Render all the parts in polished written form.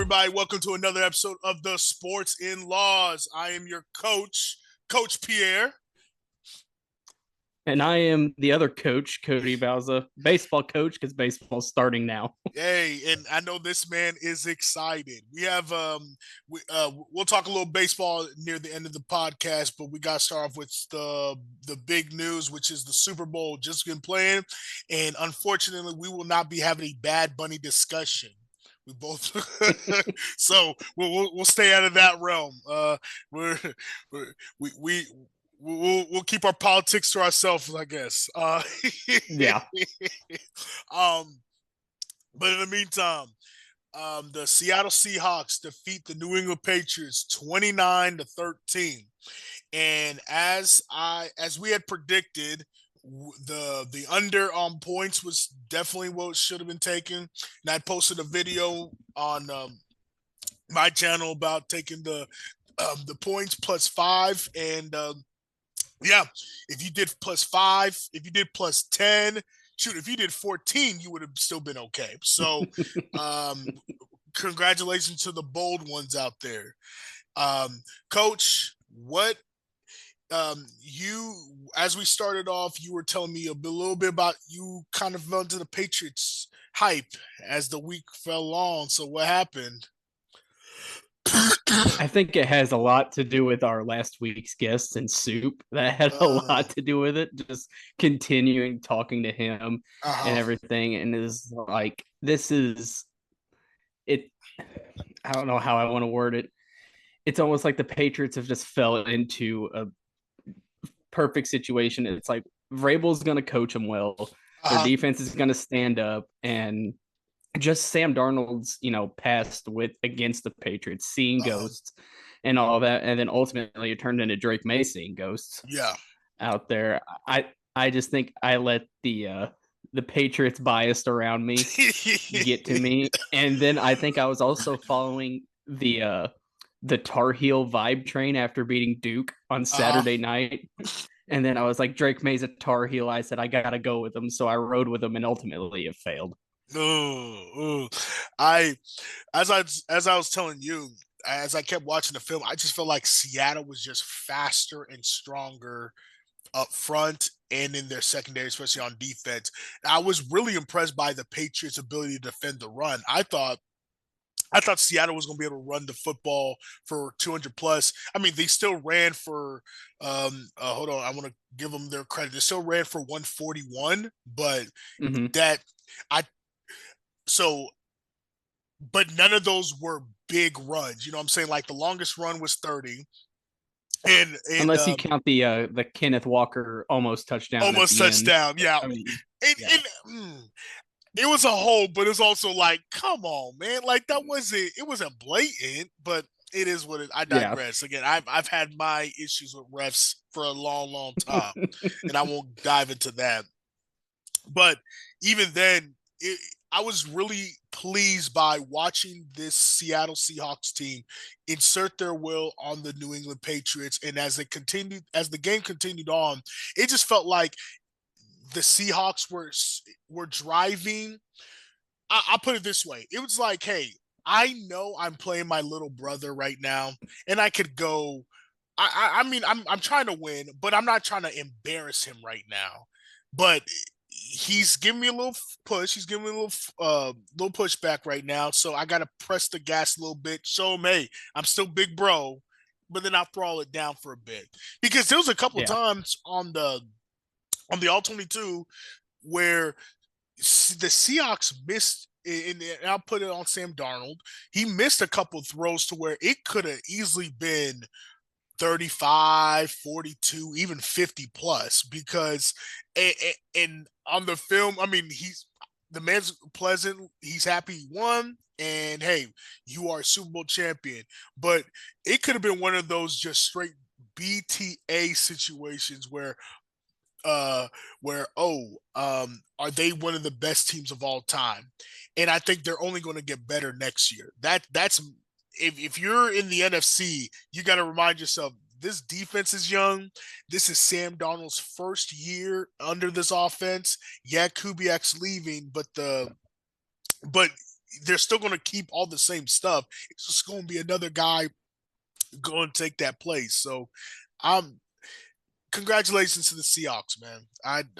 everybody? Welcome to another episode of the Sports in Laws. I am your coach, Coach Pierre. And I am the other coach, Cody Bauza, baseball coach, because baseball's starting now. Hey, and I know this man is excited. We have we'll talk a little baseball near the end of the podcast, but we got to start off with the big news, which is the Super Bowl just been playing, and unfortunately, we will not be having a Bad Bunny discussion. We both, so we'll stay out of that realm. We're, we're we we'll keep our politics to ourselves, I guess. Yeah. um, but in the meantime, the Seattle Seahawks defeat the New England Patriots 29-13, and as we had predicted, the under on points was definitely what should have been taken. And I posted a video on my channel about taking the points +5, and yeah, if you did +5, if you did +10, shoot, if you did 14, you would have still been okay. So, um, congratulations to the bold ones out there. Coach, what you as we started off, you were telling me a little bit about you kind of fell into the Patriots hype as the week fell along. So what happened? I think it has a lot to do with our last week's guest and Soup. That had a uh, lot to do with it. Just continuing talking to him and uh, everything. And is like, this is it. I don't know how I want to word it. It's almost like the Patriots have just fell into a perfect situation. It's like Vrabel's going to coach them well. Their uh, defense is going to stand up, and just Sam Darnold's, past with against the Patriots, seeing uh, ghosts and all that, and then ultimately it turned into Drake May seeing ghosts yeah. out there. I just think I let the Patriots biased around me get to me, and then I think I was also following the Tar Heel vibe train after beating Duke on uh, Saturday night. And then I was like, Drake May's a Tar Heel. I said, I got to go with him. So I rode with him, and ultimately it failed. ooh. I as I was telling you, as I kept watching the film, I just felt like Seattle was just faster and stronger up front and in their secondary, especially on defense. I was really impressed by the Patriots' ability to defend the run. I thought Seattle was going to be able to run the football for 200 plus. I mean, they still ran for. Hold on, I want to give them their credit. They still ran for 141, but Mm-hmm. that I so but none of those were big runs. You know what I'm saying? Like the longest run was 30, and Unless you count the Kenneth Walker almost touchdown at almost the end. touchdown. Yeah, I mean, and, yeah, and it was a hole, but it's also like, come on, man. Like that wasn't it wasn't blatant, but it is what it. I yeah. digress. Again, I've had my issues with refs for a long, long time, and I won't dive into that. But even then, I was really pleased by watching this Seattle Seahawks team insert their will on the New England Patriots. And as the game continued on, it just felt like the Seahawks were driving. I'll put it this way: it was like, hey, I know I'm playing my little brother right now, and I could go. I mean, I'm trying to win, but I'm not trying to embarrass him right now. But he's giving me a little push. He's giving me a little pushback right now. So I got to press the gas a little bit. Show him, hey, I'm still big bro, but then I'll throttle it down for a bit because there was a couple of Yeah. times on the all 22 where the Seahawks missed. And I'll put it on Sam Darnold. He missed a couple throws to where it could have easily been 35, 42, even 50 plus because and on the film, I mean, the man's pleasant, he's happy he won, and hey, you are a Super Bowl champion. But it could have been one of those just straight BTA situations uh where are they one of the best teams of all time? And I think they're only going to get better next year. That's if you're in the NFC, you got to remind yourself this defense is young. This is Sam Donald's first year under this offense. Yeah, Kubiak's leaving, but they're still going to keep all the same stuff. It's just going to be another guy going to take that place. So, I'm congratulations to the Seahawks, man.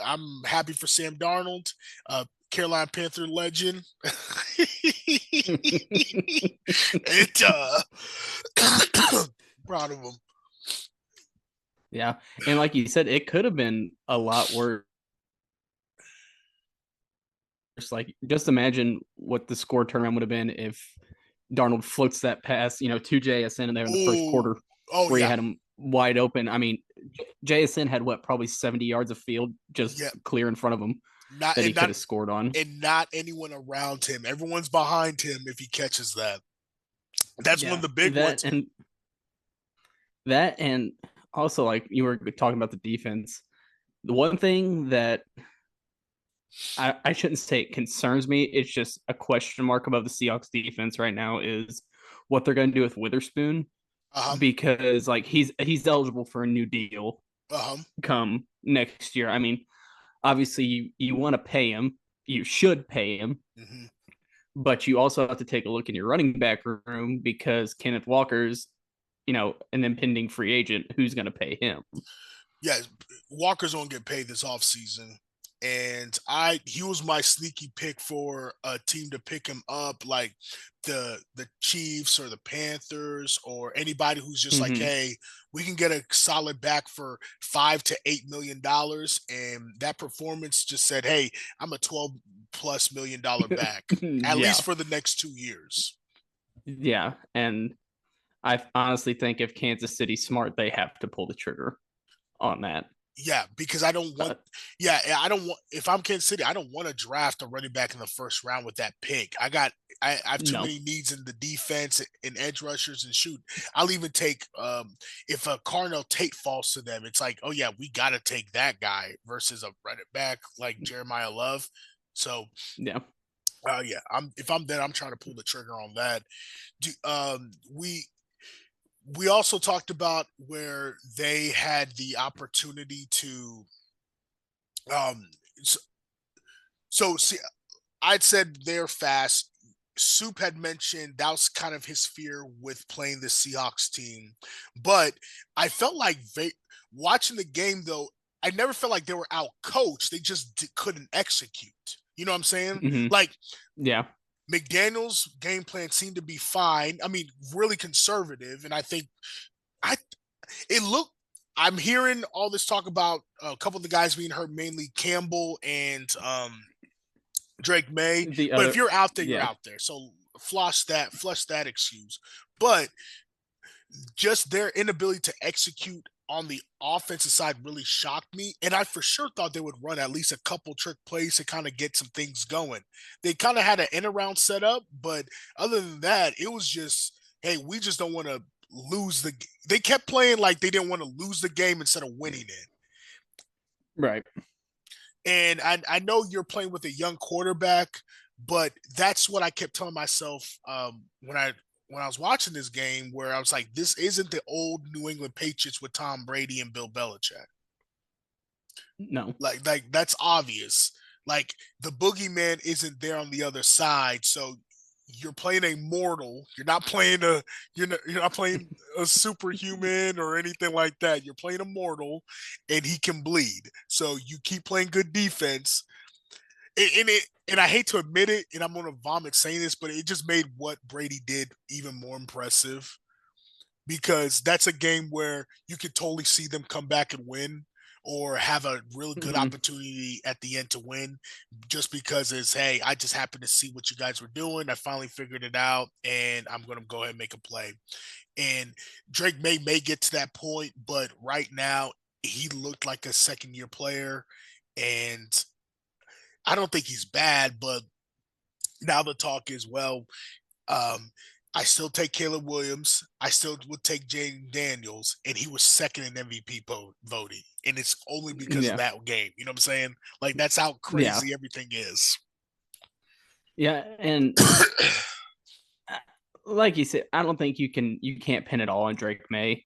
I'm happy for Sam Darnold, Carolina Panther legend. it proud of him. Yeah, and like you said, it could have been a lot worse. Like, just imagine what the score turnaround would have been if Darnold floats that pass, to JSN in there in the first Oh, quarter, oh where you yeah, had him wide open. I mean, JSN had probably 70 yards of field yeah. just clear in front of him Not that he and could not have scored on. and not anyone around him. Everyone's behind him if he catches that. That's one of Yeah, the big that ones. and that and also, like you were talking about the defense. The one thing that I shouldn't say it concerns me, it's just a question mark above the Seahawks defense right now is what they're going to do with Witherspoon, Uh huh. because like he's eligible for a new deal Uh huh. come next year. I mean, obviously you want to pay him, you should pay him, Mm-hmm. but you also have to take a look in your running back room because Kenneth Walker's, an impending free agent. Who's going to pay him? Yeah, Walker's gonna get paid this offseason. And he was my sneaky pick for a team to pick him up, like the Chiefs or the Panthers or anybody who's just like, Mm-hmm. hey, we can get a solid back for $5 to $8 million. And that performance just said, hey, I'm a $12+ million back, at Yeah, least for the next 2 years. yeah, and I honestly think if Kansas City's smart, they have to pull the trigger on that. Yeah, because I don't want. Uh, Yeah, I don't want. If I'm Kansas City, I don't want to draft a running back in the first round with that pick. I have too no, many needs in the defense and edge rushers and shoot. I'll even take if a Carnell Tate falls to them, it's like, oh yeah, we got to take that guy versus a running back like Jeremiah Love. So yeah, yeah, if I'm there, I'm trying to pull the trigger on that. Do, we also talked about where they had the opportunity to um so, so see, I'd said they're fast. Soup had mentioned that was kind of his fear with playing the Seahawks team, but I felt like watching the game though, I never felt like they were out coached. They just couldn't execute. You know what I'm saying? mm-hmm. Like Yeah, McDaniel's game plan seemed to be fine. I mean, really conservative, and I think I it looked. I'm hearing all this talk about a couple of the guys being hurt, mainly Campbell and Drake May. the But if other, you're out there, you're yeah, out there. So flush that excuse. But just their inability to execute on the offensive side really shocked me. And I for sure thought they would run at least a couple trick plays to kind of get some things going. They kind of had an end around set up, but other than that, it was just, hey, we just don't want to lose they kept playing like they didn't want to lose the game instead of winning it. right. And I know you're playing with a young quarterback, but that's what I kept telling myself when I was watching this game, where I was like, this isn't the old New England Patriots with Tom Brady and Bill Belichick. No, Like that's obvious. Like the boogeyman isn't there on the other side, so you're playing a mortal. You're not playing a superhuman or anything like that. You're playing a mortal, and he can bleed. So you keep playing good defense, and I hate to admit it, and I'm gonna vomit saying this, but it just made what Brady did even more impressive, because that's a game where you could totally see them come back and win or have a really good mm-hmm. opportunity at the end to win, just because it's, hey, I just happened to see what you guys were doing. I finally figured it out, and I'm going to go ahead and make a play. And Drake may get to that point, but right now he looked like a second year player, and I don't think he's bad, but now the talk is, well, um, I still take Caleb Williams. I still would take Jaden Daniels, and he was second in MVP voting, and it's only because of Yeah, that game. You know what I'm saying? Like that's how yeah, crazy everything is. yeah, and like you said, I don't think you can't pin it all on Drake May,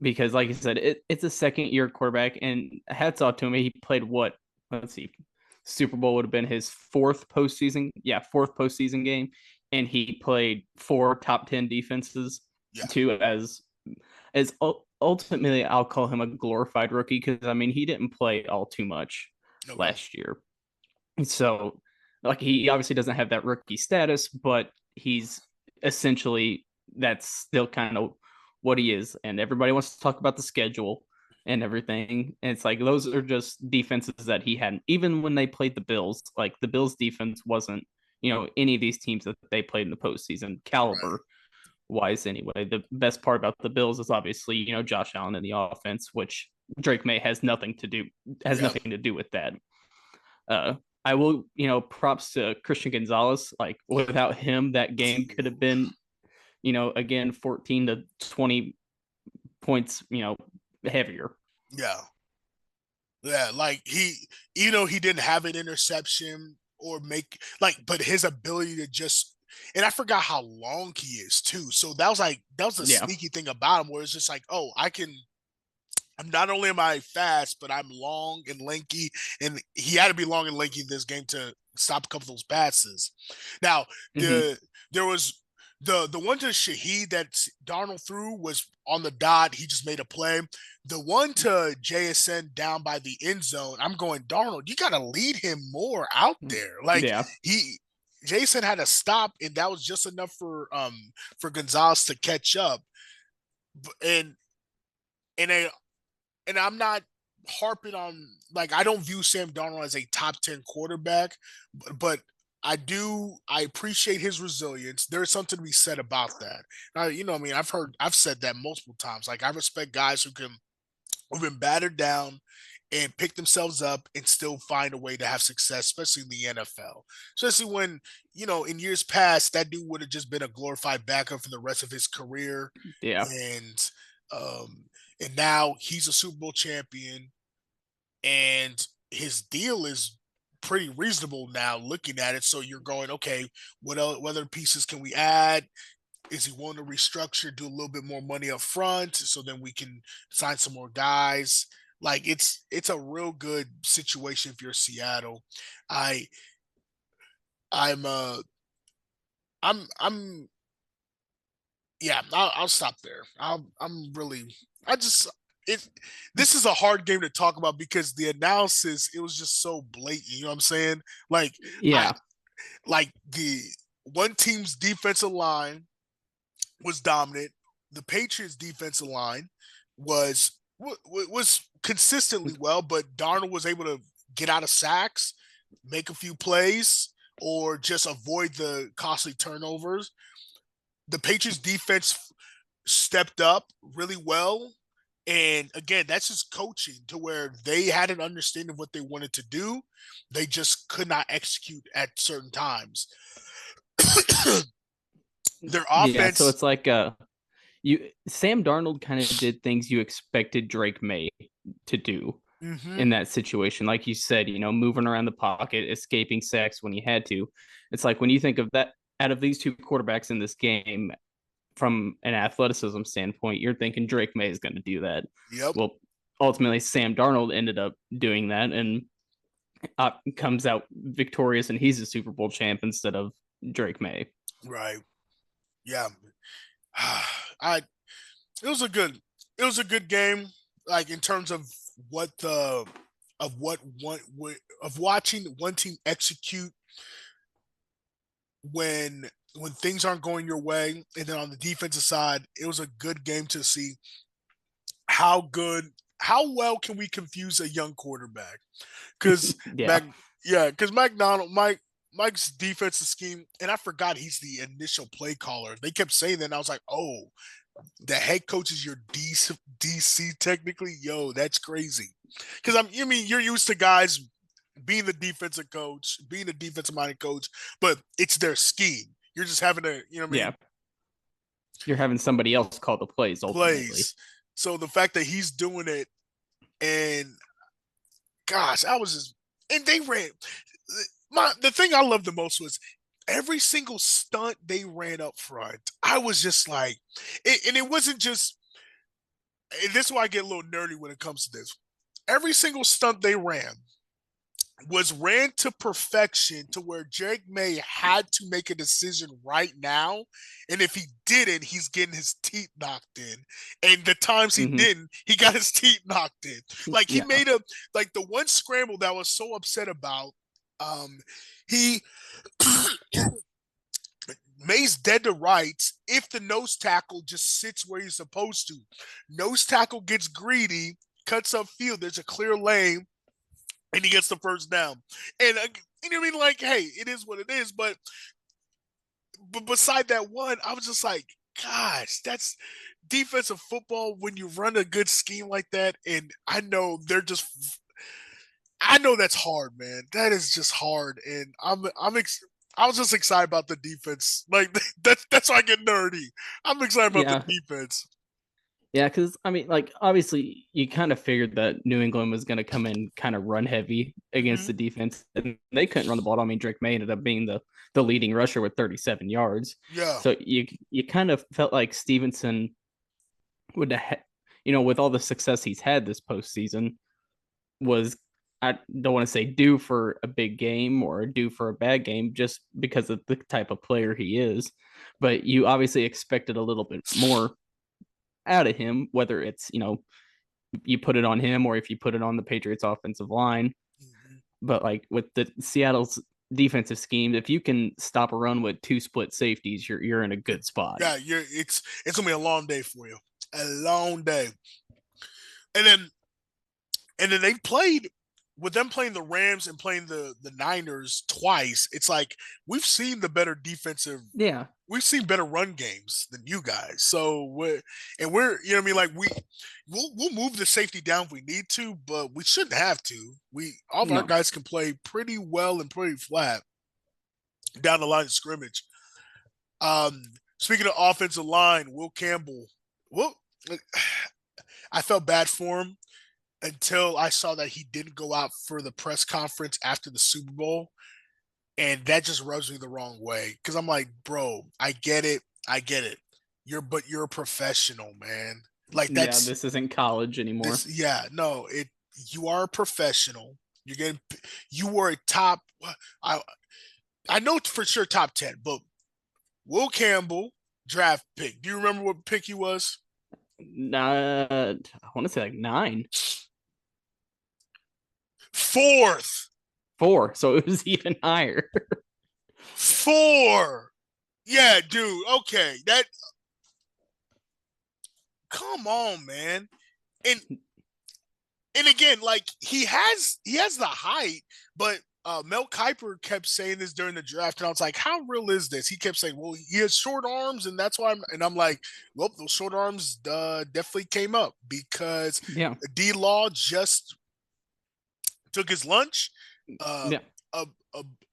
because, like I said, it's a second year quarterback, and hats off to him. He played what? Let's see, Super Bowl would have been his fourth postseason. Yeah, fourth postseason game, and he played four top 10 defenses. Yeah. Too, as ultimately, I'll call him a glorified rookie because I mean he didn't play all too much Okay. last year. So, like, he obviously doesn't have that rookie status, but he's essentially that's still kind of what he is. And everybody wants to talk about the schedule and everything. And it's like those are just defenses that he hadn't. Even when they played the Bills, like the Bills defense wasn't, any of these teams that they played in the postseason Right. caliber wise anyway. The best part about the Bills is obviously, Josh Allen in the offense, which Drake May has Yeah. nothing to do with that. I will, props to Christian Gonzalez. Like without him, that game could have been, again, 14 to 20 points, heavier. Yeah. Yeah. Like even though he didn't have an interception or make like, but his ability to just, and I forgot how long he is too. So that was a Yeah. sneaky thing about him where it's just like, oh, I'm not only am I fast, but I'm long and lanky, and he had to be long and lanky in this game to stop a couple of those passes. Now, Mm-hmm. there was the one to Shaheed that Darnold threw was on the dot. He just made a play. The one to JSN down by the end zone, I'm going, Darnold, you got to lead him more out there. Like Yeah. he Jason had to stop, and that was just enough for Gonzalez to catch up. And and a and I'm not harping on like I don't view Sam Darnold as a top 10 quarterback, but I appreciate his resilience. There's something to be said about that. Now, I mean, I've said that multiple times. Like I respect guys who've been battered down and pick themselves up and still find a way to have success, especially in the NFL. Especially when, in years past, that dude would have just been a glorified backup for the rest of his career. Yeah. And um now he's a Super Bowl champion and his deal is pretty reasonable now looking at it. So you're going, okay, what other pieces can we add? Is he willing to restructure, do a little bit more money up front so then we can sign some more guys? Like it's a real good situation if you're Seattle. I I'm I'm yeah, I'll stop there. I'm really I just it this is a hard game to talk about because the analysis it was just so blatant. You know what I'm saying? Like I Yeah. like the one team's defensive line was dominant. The Patriots defensive line was was consistently well, but Darnold was able to get out of sacks, make a few plays, or just avoid the costly turnovers. The Patriots defense stepped up really well. And again, that's just coaching to where they had an understanding of what they wanted to do. They just could not execute at certain times. Their Yeah. So offense, it's like you Sam Darnold kind of did things you expected Drake May to do mm-hmm, in that situation. Like you said, moving around the pocket, escaping sacks when he had to. It's like when you think of that out of these two quarterbacks in this game, from an athleticism standpoint, you're thinking Drake May is going to do that. yep, Well, ultimately, Sam Darnold ended up doing that and comes out victorious, and he's a Super Bowl champ instead of Drake May. right, yeah. I it was a good game. Like in terms of what the of what one of watching one team execute when things aren't going your way, and then on the defensive side, it was a good game to see how well can we confuse a young quarterback? Because Yeah. Mac, yeah, because Mike's defensive scheme, and I forgot he's the initial play caller. They kept saying that, and I was like, oh, the head coach is your DC technically. Yo, that's crazy. Because I mean, you're used to guys being the defensive coach, being a defensive minded coach, but it's their scheme. You're just having to, you know what I Yeah. mean, You're having somebody else call the plays ultimately. plays. So the fact that he's doing it, and gosh, I was just, and they ran. The thing I loved the most was every single stunt they ran up front. I was just like, and it wasn't just. And this is why I get a little nerdy when it comes to this. Every single stunt they ran, was ran to perfection to where Drake May had to make a decision right now. And if he didn't, he's getting his teeth knocked in. And the times he Mm-hmm. didn't, he got his teeth knocked in. Like he Yeah. made like the one scramble that I was so upset about. He May's dead to rights if the nose tackle just sits where he's supposed to. Nose tackle gets greedy, cuts up field. There's a clear lane, and he gets the first down. And you know what I mean? Like, hey, it is what it is. But beside that one, I was just like, gosh, that's defensive football when you run a good scheme like that. And I know that's hard, man. That is just hard. And I was just excited about the defense. Like that's why I get nerdy. I'm excited about the Yeah. defense. Yeah, because I mean, like obviously, you kind of figured that New England was going to come in kind of run heavy against Mm-hmm. the defense, and they couldn't run the ball. I mean, Drake May ended up being the leading rusher with 37 yards. Yeah. So you kind of felt like Stevenson would have, with all the success he's had this postseason, was, I don't want to say due for a big game or due for a bad game, just because of the type of player he is. But you obviously expected a little bit more out of him, whether it's, you put it on him or if you put it on the Patriots offensive line. Mm-hmm. But like with the Seattle's defensive scheme, if you can stop a run with two split safeties, you're in a good spot. Yeah, it's gonna be a long day for you. A long day. And then they played with them playing the Rams and playing the Niners twice. It's like we've seen the better defensive, Yeah. we've seen better run games than you guys. So we're you know what I mean, like we'll move the safety down if we need to, but we shouldn't have to. We all of our No. guys can play pretty well and pretty flat down the line of scrimmage. Um, Speaking of offensive line, Will Campbell. Well, I felt bad for him until I saw that he didn't go out for the press conference after the Super Bowl. And that just rubs me the wrong way. Cause I'm like, bro, I get it. I get it. You're a professional, man. Like Yeah, that's this isn't college anymore. this, yeah, no, you are a professional. You're getting, you were a top, I, I know for sure top 10, but Will Campbell draft pick. Do you remember what pick he was? I want to say like 9. Fourth. 4, so it was even higher. Four. Yeah, dude. Okay. Come on, man. And again, like he has the height, but Mel Kiper kept saying this during the draft, and I was like, "How real is this?" He kept saying, "Well, he has short arms, and that's why." I'm like, "Well, those short arms definitely came up because Yeah. D-Law just took his lunch. Uh, Yeah.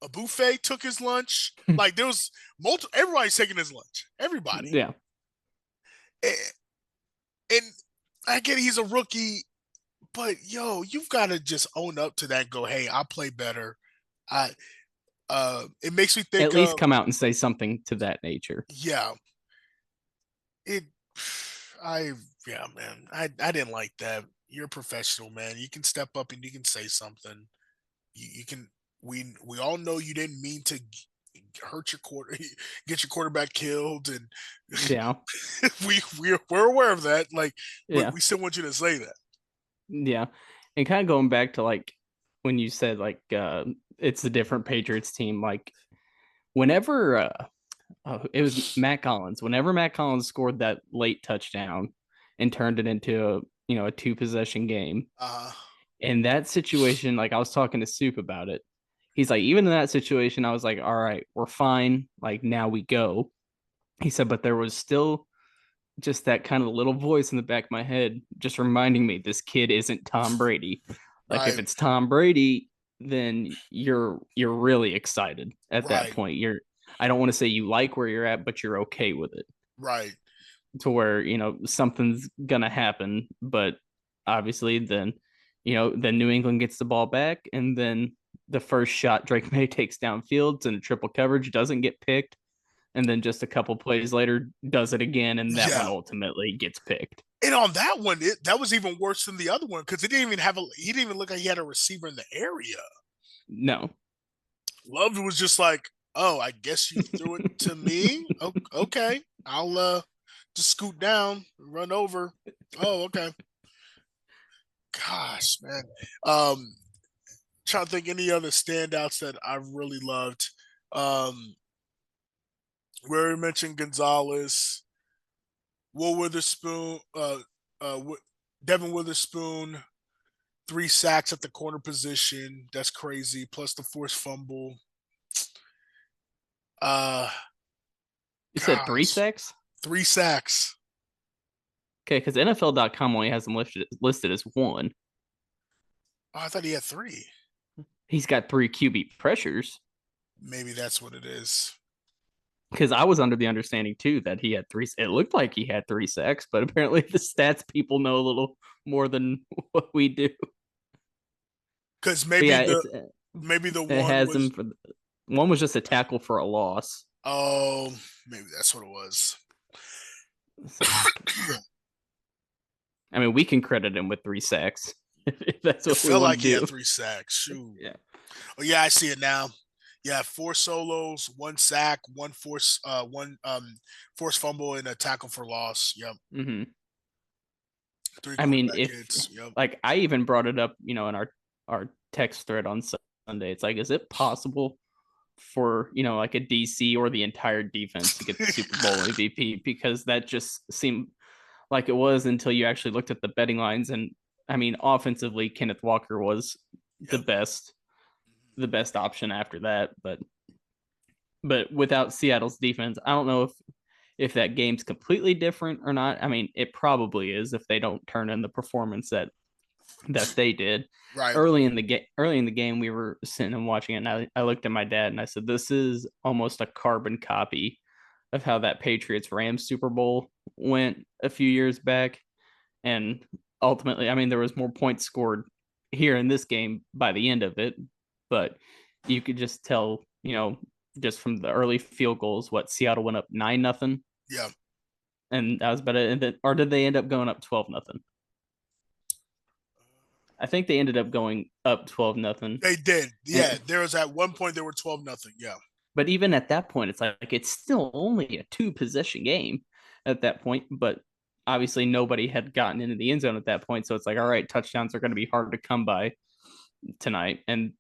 a buffet took his lunch. Like there was multiple. Everybody's taking his lunch. Everybody, Yeah. and I get he's a rookie, but yo, you've got to just own up to that. And go, hey, I play better. I It makes me think At least of, come out and say something to that nature. yeah, it. I Yeah, man. I didn't like that. You're a professional, man. You can step up and you can say something. You can. We all know you didn't mean to hurt your get your quarterback killed, and Yeah. we're aware of that. Like, but Yeah. we still want you to say that. Yeah. And kind of going back to like when you said like it's a different Patriots team, like whenever it was Matt Collins, whenever Matt Collins scored that late touchdown and turned it into a 2 possession game. In that situation, like I was talking to Soup about it. He's like, even in that situation, I was like, all right, we're fine. Like now we go. He said, but there was still just that kind of little voice in the back of my head, just reminding me this kid isn't Tom Brady. Like if Right, it's Tom Brady, then you're really excited at that right, point. I don't want to say you like where you're at, but you're okay with it. right. To where something's gonna happen, but obviously then New England gets the ball back, and then the first shot Drake May takes downfield and a triple coverage doesn't get picked, and then just a couple plays later does it again, and that one Yeah. ultimately gets picked. And on that one, that was even worse than the other one because it didn't even he didn't even look like he had a receiver in the area. No. Love was just like, oh, I guess you threw it to me. Okay, I'll just scoot down, run over. Oh, okay. Gosh, man. Um, Trying to think any other standouts that I really loved. Um, we already mentioned Gonzalez, Will Witherspoon, Devin Witherspoon, 3 sacks at the corner position. That's crazy. Plus the forced fumble. Uh, You said three Gosh, sacks? 3 sacks. Okay, because NFL.com only has him listed as one. Oh, I thought he had 3. He's got 3 QB pressures. Maybe that's what it is. Because I was under the understanding too that he had 3. It looked like he had 3 sacks, but apparently the stats people know a little more than what we do. Because But yeah, maybe the it one has him was, for one was just a tackle for a loss. oh, maybe that's what it was. So, I mean, we can credit him with 3 sacks if that's It what we felt want like to he had do. 3 sacks. Shoot. Yeah. Oh yeah, I see it now. Yeah, 4 solos, 1 sack, one forced fumble, and a tackle for loss. Yep. Mm-hmm. 3 I mean, quarterback if hits. Yep. like I even brought it up, in our text thread on Sunday. It's like, is it possible for like a DC or the entire defense to get the Super Bowl MVP? Because that just seemed like it was until you actually looked at the betting lines. And I mean, offensively, Kenneth Walker was the Yep. best option after that. But without Seattle's defense, I don't know if that game's completely different or not. I mean, it probably is if they don't turn in the performance that they did. Right. Early in the game, we were sitting and watching it, and I looked at my dad and I said, "This is almost a carbon copy of how that Patriots Rams Super Bowl went a few years back." And ultimately, I mean, there was more points scored here in this game by the end of it, but you could just tell, just from the early field goals, what Seattle went up 9-0, Yeah. and that was about it. And then, or did they end up going up 12-0? I think they ended up going up 12-0. They did. Yeah. And, There was at one point they were 12-0. Yeah. but even at that point, it's like it's still only a 2 possession game at that point. But obviously, nobody had gotten into the end zone at that point, so it's like, all right, touchdowns are going to be hard to come by tonight. And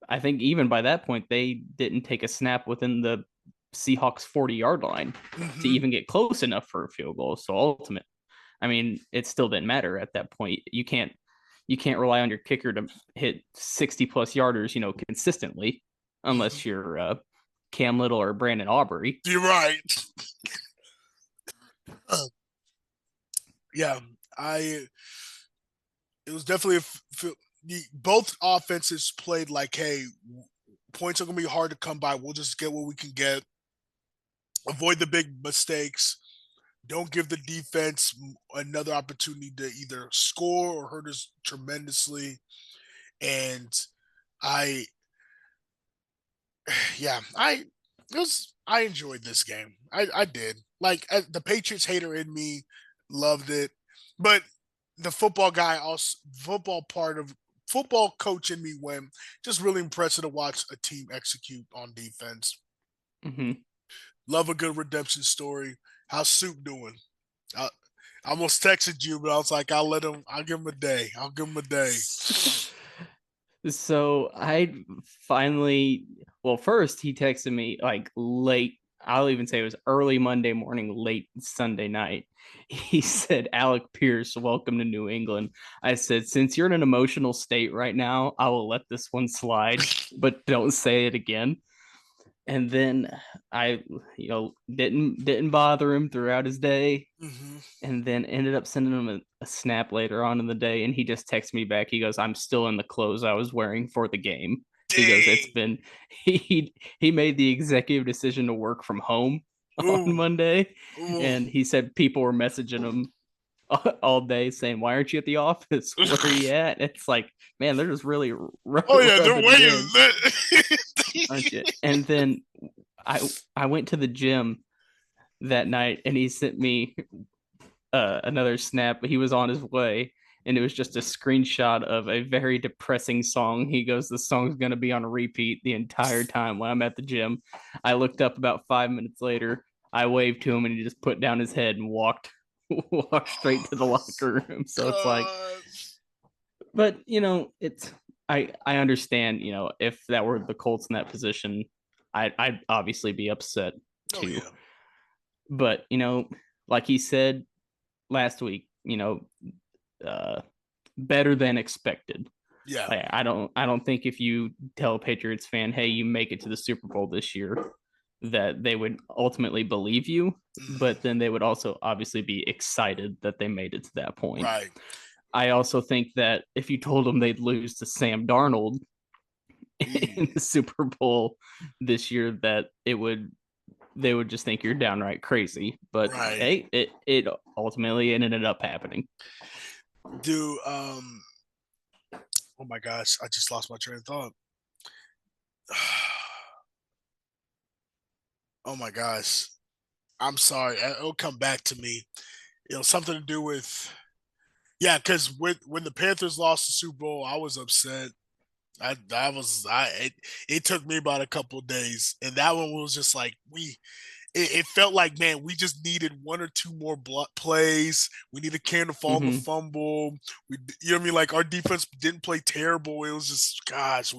I think even by that point, they didn't take a snap within the Seahawks 40-yard line to even get close enough for a field goal. So I mean, it still didn't matter at that point. You can't rely on your kicker to hit 60+ yarders, consistently, unless you're Cam Little or Brandon Aubrey. You're right. Yeah. I. It was definitely both offenses played like, hey, points are gonna be hard to come by. We'll just get what we can get. Avoid the big mistakes. Don't give the defense another opportunity to either score or hurt us tremendously. And I, yeah, I enjoyed this game. I did. Like the Patriots hater in me loved it, but the football guy also football coach in me went just really impressive to watch a team execute on defense. Mm-hmm. Love a good redemption story. How's Soup doing? I, I almost texted you, but I was like, I'll give him a day. I'll give him a day. So I finally, well, first he texted me like late. I'll even say it was early Monday morning, late Sunday night. He said, "Alec Pierce, welcome to New England." I said, "Since you're in an emotional state right now, I will let this one slide, but don't say it again." And then I, didn't bother him throughout his day, Mm-hmm. and then ended up sending him a snap later on in the day, and he just texted me back. He goes, "I'm still in the clothes I was wearing for the game." He goes, "It's Dang. been he made the executive decision to work from home on Ooh. Monday," Ooh. and he said people were messaging him all day saying, "Why aren't you at the office? Where are you at?" It's like, man, they're just really Oh yeah, they're rubbing it in, waiting. aren't you? And then I went to the gym that night, and he sent me another snap. He was on his way, and it was just a screenshot of a very depressing song. He goes, "The song's gonna be on repeat the entire time when I'm at the gym." I looked up about 5 minutes later. I waved to him, and he just put down his head and walked straight to the locker room. So it's like, God. but it's I understand. If that were the Colts in that position, I'd obviously be upset Oh too. yeah. But like he said last week, better than expected. Yeah. Like, I don't think if you tell a Patriots fan, hey, you make it to the Super Bowl this year, that they would ultimately believe you, Mhm. but then they would also obviously be excited that they made it to that point. Right. I also think that if you told them they'd lose to Sam Darnold in the Super Bowl this year, that they would just think you're downright crazy. But Right. hey, it ultimately ended up happening. Dude, oh my gosh, I just lost my train of thought. Oh my gosh. I'm sorry. It'll come back to me. Something to do with yeah, because when the Panthers lost the Super Bowl, I was upset. It took me about a couple of days, and that one was just like it felt like, man, we just needed one or two more plays. We needed Cam to fall on the Mm-hmm. fumble. You know what I mean? Like our defense didn't play terrible. It was just, gosh,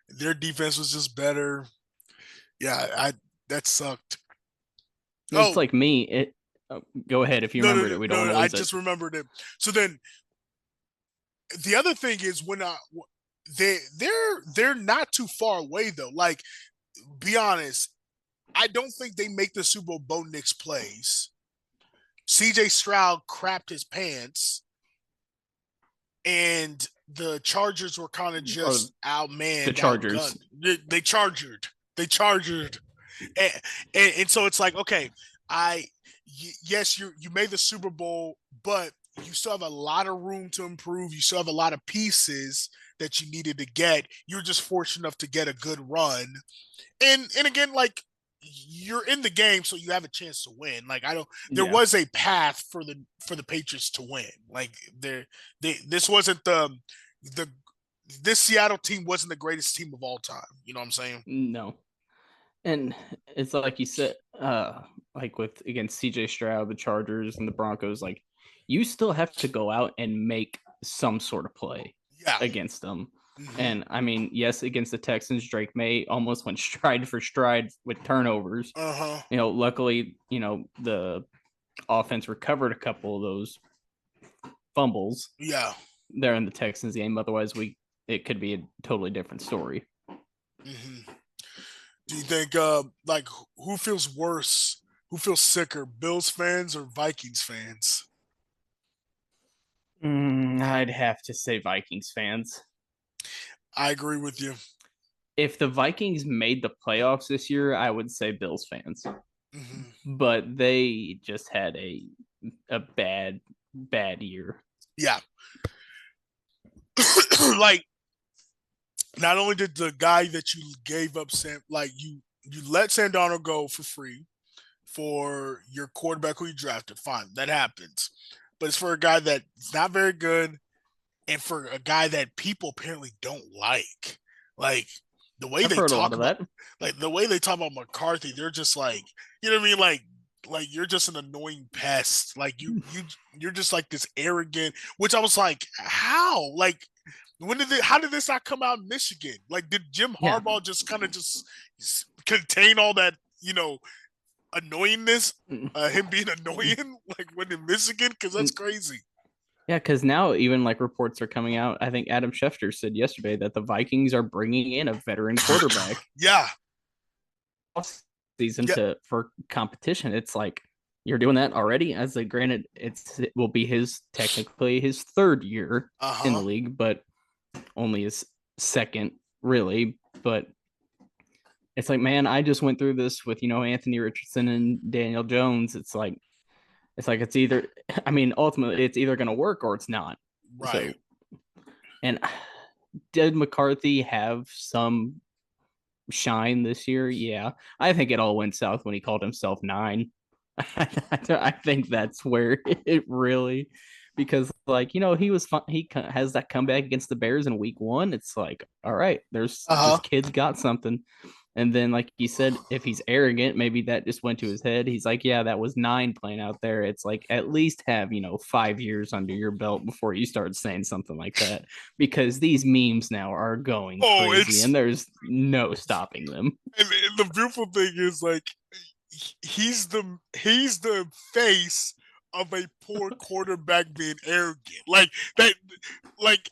their defense was just better. Yeah, I that sucked. It's Oh like me. Go ahead if you no, no, remembered no, it. We don't want no! to I lose it. just remembered it. So then the other thing is when they're not too far away though. Like, be honest, I don't think they make the Super Bowl. Bo Nix plays. CJ Stroud crapped his pants, and the Chargers were kind of Or just the outmanned, Chargers. outgunned. They chargered, and, and so it's like, okay, I yes, you made the Super Bowl, but you still have a lot of room to improve. You still have a lot of pieces that you needed to get. You're just fortunate enough to get a good run, and again, like you're in the game, so you have a chance to win. Like I don't, there Yeah. was a path for the Patriots to win. Like this wasn't the this Seattle team wasn't the greatest team of all time. You know what I'm saying? No. And it's like you said, like with against CJ Stroud, the Chargers and the Broncos, like you still have to go out and make some sort of play Yeah. against them. Mm-hmm. And I mean, yes, against the Texans, Drake May almost went stride for stride with turnovers. Uh huh. Luckily, the offense recovered a couple of those fumbles Yeah. there in the Texans game. Otherwise, it could be a totally different story. Mm-hmm. Do you think like who feels worse? Who feels sicker, Bills fans or Vikings fans? I'd have to say Vikings fans. I agree with you. If the Vikings made the playoffs this year, I would say Bills fans. Mm-hmm. But they just had a bad year. Yeah. Like not only did the guy that you gave up Sam, like you let Sam Darnold go for free for your quarterback who you drafted. Fine, that happens. But it's for a guy that's not very good, and for a guy that people apparently don't like. Like the way I've they heard a lot talk of about, that. like the way they talk about McCarthy, they're just like, you know what I mean, like you're just an annoying pest. Like you're just like this arrogant. Which I was like, how? Like when did it? How did this not come out in Michigan? Like did Jim Yeah. Harbaugh just kind of just contain all that annoyingness? Him being annoying, like when in Michigan, because that's crazy. Yeah, because now even like reports are coming out. I think Adam Schefter said yesterday that the Vikings are bringing in a veteran quarterback Yeah, season yeah, to for competition. It's like you're doing that already. As a granted, it will be technically his third year uh in the huh, league, but only his second really. But it's like, man, I just went through this with Anthony Richardson and Daniel Jones. It's either, I mean, ultimately it's either going to work or it's not. right. So, and did McCarthy have some shine this year? Yeah, I think it all went south when he called himself nine. I think that's where it really because like he was fun. He has that comeback against the Bears in week 1. It's like, all right, there's Uh this kid's got something. And then, like you said, if he's arrogant, maybe that just went to his head. He's like, yeah, that was 9 playing out there. It's like, at least have 5 years under your belt before you start saying something like that, because these memes now are going oh, crazy and there's no stopping them. and the beautiful thing is like he's the face of a poor quarterback being arrogant. Like that, like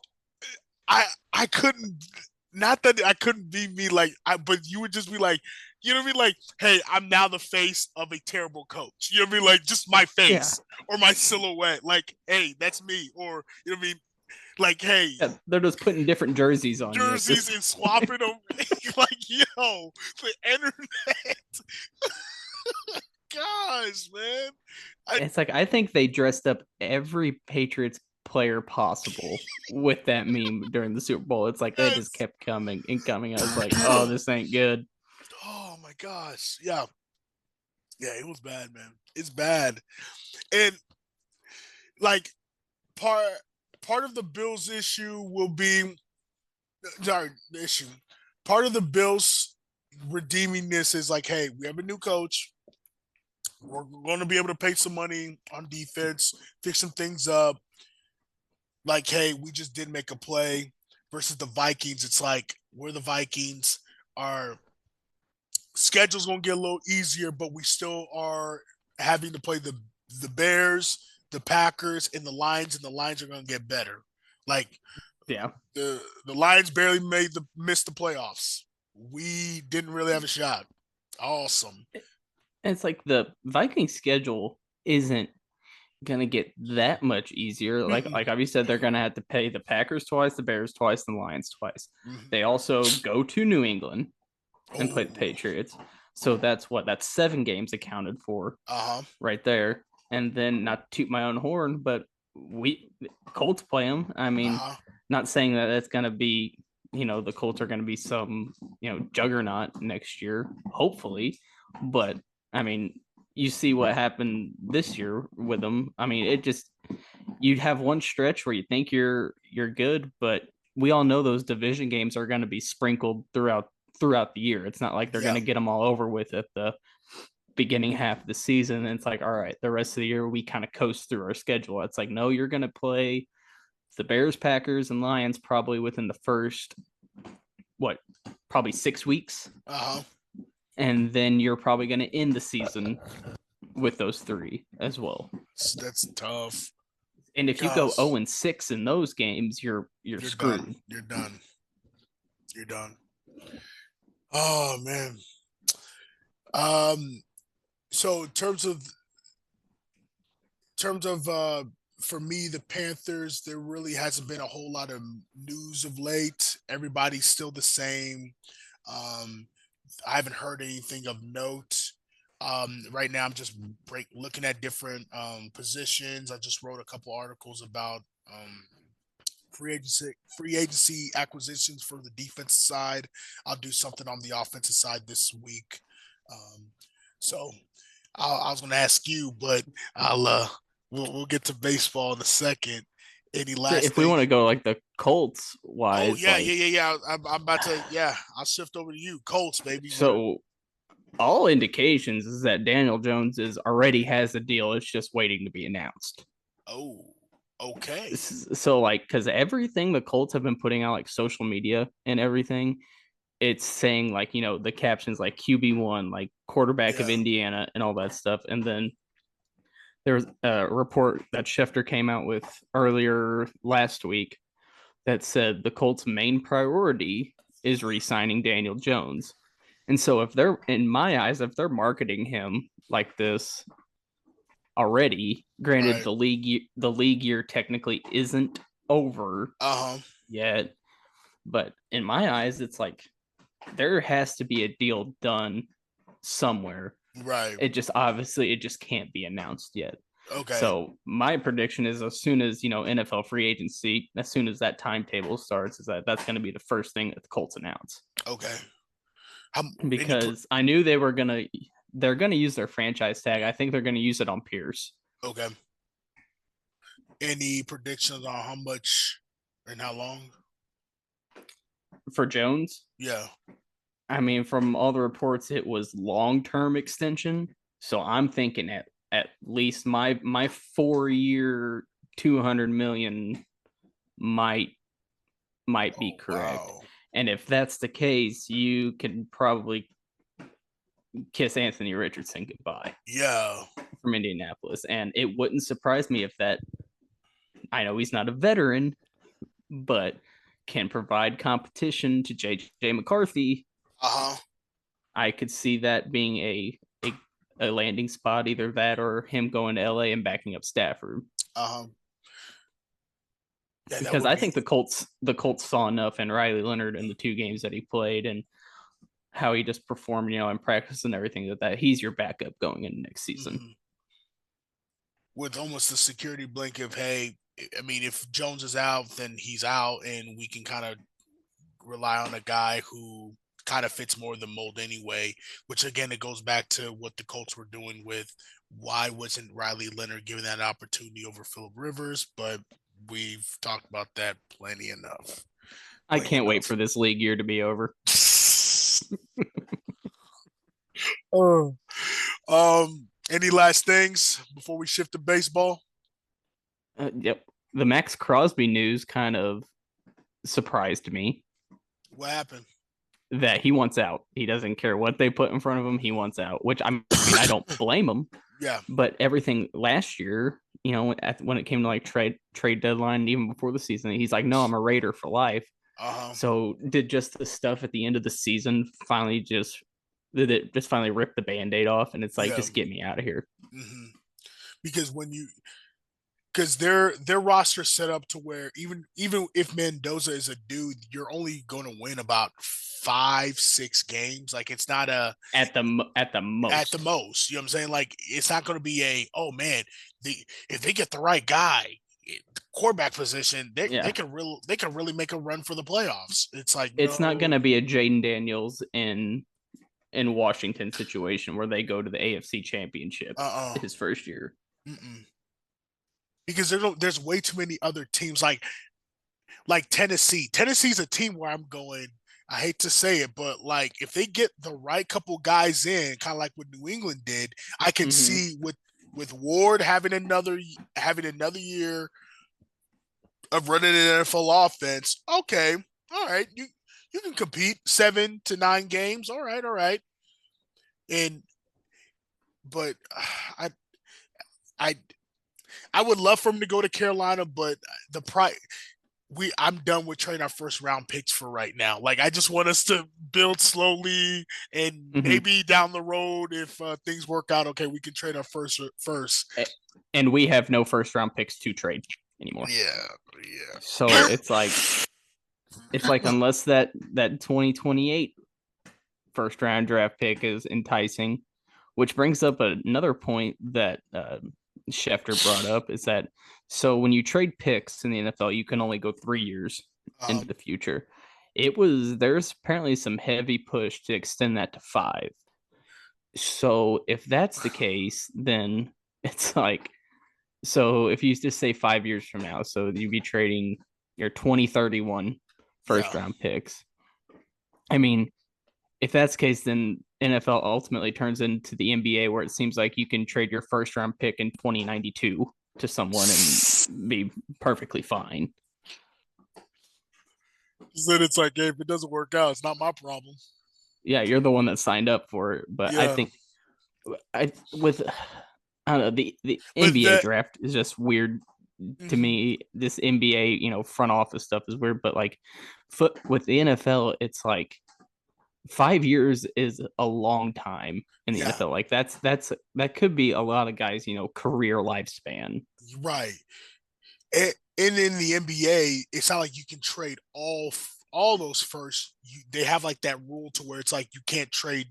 I couldn't, not that I couldn't be me, but you would just be like, you know what I mean? Like, hey, I'm now the face of a terrible coach. You know what I mean? Like, just my Yeah. face or my silhouette. Like, hey, that's me. Or you know what I mean? Like, hey, Yeah, they're just putting different jerseys on you at jerseys this. and swapping them. Like, yo, the internet. Gosh, man. I It's like, I think they dressed up every Patriots player possible with that meme during the Super Bowl. It's like they just yes. kept coming and coming. I was like, oh, this ain't good. Oh my gosh. Yeah. Yeah, it was bad, man. It's bad. And like part part of the Bills issue will be, sorry, the issue. Part of the Bills redeeming this is like, hey, we have a new coach. We're going to be able to pay some money on defense, fix some things up. Like, hey, we just did make a play versus the Vikings. It's like we're the Vikings. Our schedule's going to get a little easier, but we still are having to play the Bears, the Packers, and the Lions, and the Lions are going to get better. Like Yeah. the Lions barely missed the playoffs. We didn't really have a shot. Awesome. And it's like the Viking schedule isn't gonna get that much easier. Mm-mm. Like you said, they're gonna have to pay the Packers twice, the Bears twice, and the Lions twice. Mm-hmm. They also go to New England and play the Oh, Patriots. So that's 7 games accounted for uh huh, right there. And then, not to toot my own horn, but we Colts play them. I uh mean, huh. not saying that that's gonna be, the Colts are gonna be some, juggernaut next year, hopefully. But I mean, you see what happened this year with them. I mean, it just, you'd have one stretch where you think you're good, but we all know those division games are going to be sprinkled throughout the year. It's not like they're going Yeah, to get them all over with at the beginning half of the season. And it's like, all right, the rest of the year we kind of coast through our schedule. It's like, no, you're going to play the Bears, Packers, and Lions probably within the first, what, probably 6 weeks. uh huh. And then you're probably going to end the season with those 3 as well. That's tough. And if you go Gosh, 0-6 in those games, you're you're done. screwed. You're done. You're done. Oh man. Um. So in terms of for me, the Panthers, there really hasn't been a whole lot of news of late. Everybody's still the same. Um, I haven't heard anything of note. Right now, I'm just looking at different positions. I just wrote a couple articles about free agency acquisitions for the defense side. I'll do something on the offensive side this week. Um, so I was going to ask you, but we'll get to baseball in a second. Any So last if we thing? want to go like the Colts Oh wise, yeah, yeah, like, yeah, yeah. I'm about to. Yeah, I'll shift over to you, Colts, baby. What? so all indications is that Daniel Jones is already has a deal. It's just waiting to be announced. Oh, okay. So like, because everything the Colts have been putting out, like social media and everything, it's saying like, the captions like QB1, like quarterback of Yeah. Indiana and all that stuff. And then there was a report that Schefter came out with earlier last week that said the Colts' main priority is re-signing Daniel Jones. And so, if they're, in my eyes, if they're marketing him like this already, granted Right. the league year technically isn't over Uh huh. yet, but in my eyes, it's like there has to be a deal done somewhere. Right. It just can't be announced yet. Okay. So my prediction is, as soon as NFL free agency, as soon as that timetable starts, is that's going to be the first thing that the Colts announce. Okay. How any? Because I knew they're gonna use their franchise tag. I think they're gonna use it on Pierce. Okay. Any predictions on how much and how long? For Jones, Yeah. I mean, from all the reports, it was long-term extension. So I'm thinking at least my 4 year 200 million might be Oh correct. wow. And if that's the case, you can probably kiss Anthony Richardson goodbye Yeah. from Indianapolis. And it wouldn't surprise me if that, I know he's not a veteran, but can provide competition to JJ McCarthy. Uh huh. I could see that being a landing spot, either that or him going to LA and backing up Stafford. Uh huh. Yeah, that Because would I be. think the Colts saw enough in Riley Leonard in the 2 games that he played and how he just performed, in practice and everything, that he's your backup going into next season. Mhm. With almost the security blanket of, hey, I mean, if Jones is out, then he's out, and we can kind of rely on a guy who kind of fits more the mold anyway. Which again, it goes back to what the Colts were doing with why wasn't Riley Leonard given that opportunity over Philip Rivers? But we've talked about that plenty enough. I Plenty can't wait enough. for this league year to be over. Oh. Any last things before we shift to baseball? Yep. The Max Crosby news kind of surprised me What happened? that he wants out. He doesn't care what they put in front of him. He wants out, which I mean, I don't blame him. Yeah. But everything last year, when it came to like trade deadline, even before the season, he's like, no, I'm a Raider for life. Uh huh. So did just the stuff at the end of the season finally just did it just finally rip the band-aid off, and it's like, Yeah. just get me out of here. hmm Because when you because their roster set up to where even if Mendoza is a dude, you're only going to win about 5-6 games. Like it's not a At the at the most. most. You know what I'm saying? Like it's not going to be a oh man, if they get the right guy, quarterback position, Yeah. they can really make a run for the playoffs. It's like It's not no, gonna be a Jaden Daniels in Washington situation where they go to the AFC championship uh his first year. uh because there's way too many other teams like Tennessee. Tennessee's a team where I'm going. I hate to say it, but like if they get the right couple guys in, kind of like what New England did, I can Mm-hmm. see with Ward having another year of running an NFL offense. Okay, all right, you can compete 7 to 9 games. All right, and but I I I would love for him to go to Carolina, but the price I'm done with trading our first round picks for right now. Like I just want us to build slowly, and Mm-hmm. maybe down the road, if things work out, okay, we can trade our first. And we have no first round picks to trade anymore. Yeah, So yeah. it's like unless that 2028 first round draft pick is enticing, which brings up another point that Schefter brought up, is that so when you trade picks in the NFL, you can only go 3 years into um, the future. There's apparently some heavy push to extend that to 5. So if that's the case, then it's like, so if you just say 5 years from now, so you'd be trading your 2031 first yeah, round picks. I mean, if that's the case, then NFL ultimately turns into the NBA, where it seems like you can trade your first round pick in 2092 to someone and be perfectly fine. then it's like, hey, if it doesn't work out, it's not my problem. Yeah, you're the one that signed up for it. But I Yeah, think I with I don't know, the but NBA that draft is just weird to mhm, me. This NBA, front office stuff is weird, but like foot with the NFL, it's like 5 years is a long time in the yeah, NFL. Like that could be a lot of guys, career lifespan. right. And in the NBA, it's not like you can trade all those first. They have like that rule to where it's like you can't trade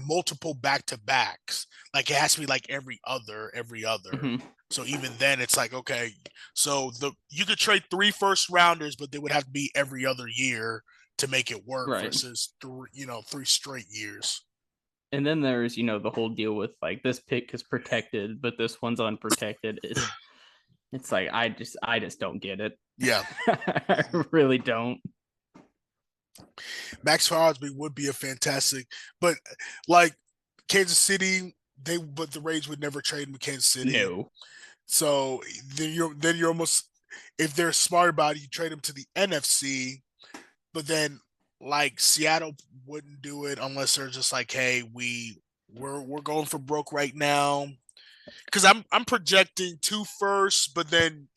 multiple back to backs. Like it has to be like every other. Mm-hmm. So even then, it's like okay, so you could trade 3 first rounders, but they would have to be every other year to make it work Right. versus 3 straight years. And then there's, the whole deal with like this pick is protected, but this one's unprotected. It's like I just don't get it. Yeah, I really don't. Max Crosby would be a fantastic, but like Kansas City, but the Rays would never trade him to Kansas City. No. So then you're almost, if they're smart about it, you trade him to the NFC, but then like Seattle wouldn't do it unless they're just like, hey, we're going for broke right now. Because I'm projecting 2 firsts, but then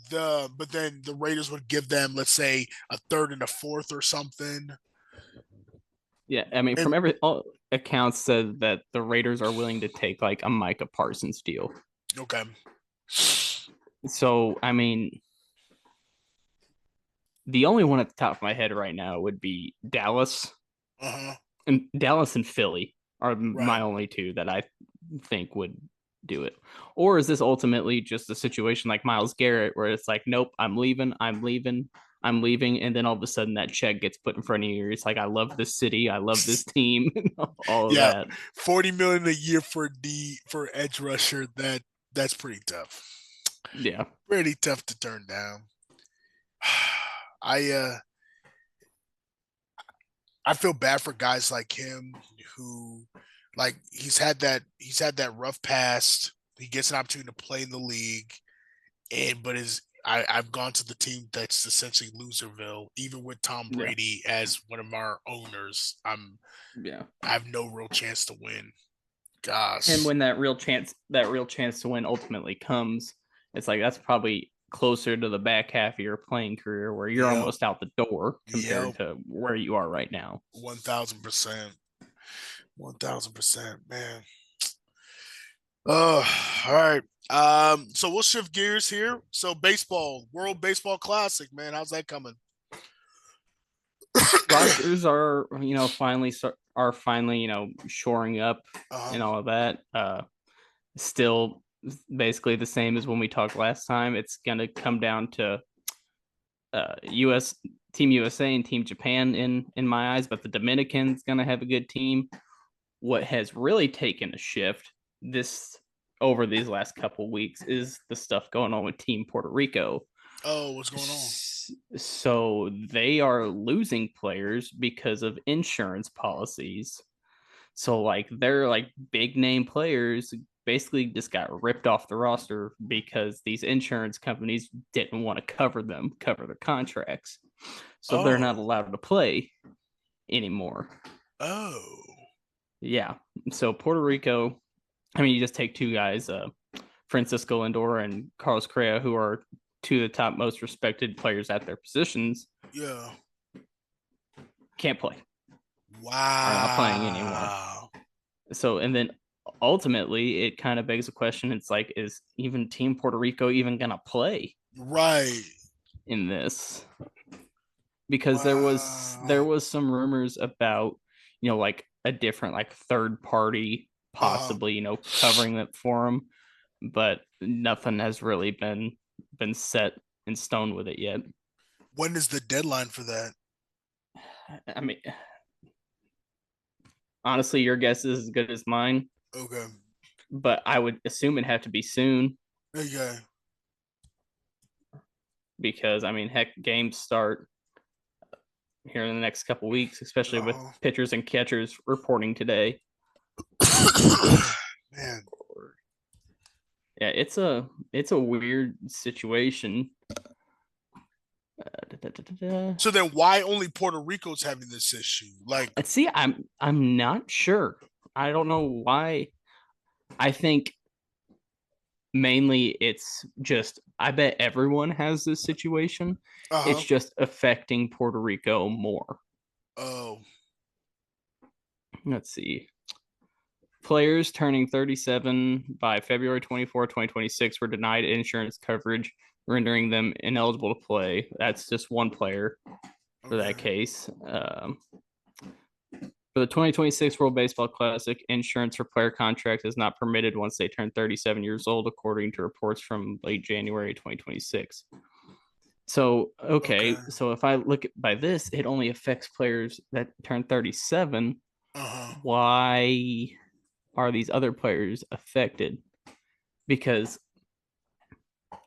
the Raiders would give them, let's say, a third and a fourth or something. Yeah, I mean, from And all accounts said that the Raiders are willing to take like a Micah Parsons deal. okay. So, I mean, the only one at the top of my head right now would be Dallas. Uh-huh. And Dallas and Philly are Right. my only two that I think would do it. Or is this ultimately just a situation like Myles Garrett where it's like, nope, I'm leaving, I'm leaving, and then all of a sudden that check gets put in front of you. It's like, I love this city, I love this team, all of Yeah, that. 40 million a year for edge rusher, that's pretty tough. Yeah. Pretty tough to turn down. I uh I feel bad for guys like him who, like, he's had that rough past. He gets an opportunity to play in the league, I've gone to the team that's essentially loserville, even with Tom Yeah. Brady as one of our owners. Yeah. I have no real chance to win. And Gosh. when that real chance to win ultimately comes, it's like that's probably closer to the back half of your playing career where you're Yep. almost out the door compared Yep. to where you are right now. 1,000%. 1,000%, man. Oh, all right. So we'll shift gears here. So baseball, World Baseball Classic, man. How's that coming? Rosters are, finally, shoring up uh, and all of that. Still basically the same as when we talked last time. It's gonna come down to US Team USA and Team Japan in my eyes, but the Dominican's gonna have a good team. What has really taken a shift this over these last couple weeks is the stuff going on with Team Puerto Rico. oh, what's going on? So they are losing players because of insurance policies. So like they're like big name players basically just got ripped off the roster because these insurance companies didn't want to cover their contracts. So they're not Oh, allowed to play anymore. oh, Yeah. So Puerto Rico, I mean, you just take two guys, Francisco Lindor and Carlos Correa, who are two of the top most respected players at their positions, yeah. can't play, are not playing anymore. Wow. So, and then ultimately, it kind of begs the question: it's like, is even Team Puerto Rico even gonna play Right. in this? Because there Wow. was some rumors about, like a different like third party Uh-huh. possibly, covering that for them, but nothing has really been set in stone with it yet. When is the deadline for that? I mean, honestly, your guess is as good as mine, Okay. but I would assume it'd have to be soon Okay. because I mean, heck, games start here in the next couple weeks, especially with Uh-huh. pitchers and catchers reporting today. Man. Yeah, it's a weird situation. So then why only Puerto Rico's having this issue? Like, Let's see. I'm not sure. I don't know why. I think mainly it's just I bet everyone has this situation. It's uh-huh. just affecting Puerto Rico more. Oh. Let's see. Players turning 37 by February 24, 2026 were denied insurance coverage, rendering them ineligible to play. That's just one player for Okay. that case. For the 2026 World Baseball Classic, insurance for player contracts is not permitted once they turn 37 years old, according to reports from late January 2026. So, Okay. okay, so if I look at by this, it only affects players that turn 37. Uh-huh. Why are these other players affected? Because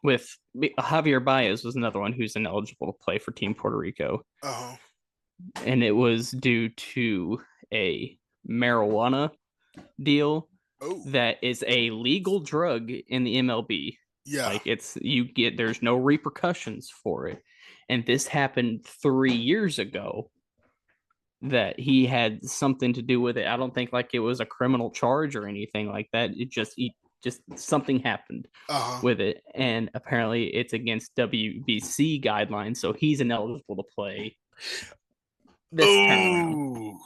with Javier Baez was another one who's ineligible to play for Team Puerto Rico, Uh-huh. and it was due to a marijuana deal Oh, that is a legal drug in the MLB. yeah. Like there's no repercussions for it. And this happened 3 years ago that he had something to do with it. I don't think like it was a criminal charge or anything like that. Just something happened Uh-huh. with it. And apparently it's against WBC guidelines. So he's ineligible to play this time around. Oh.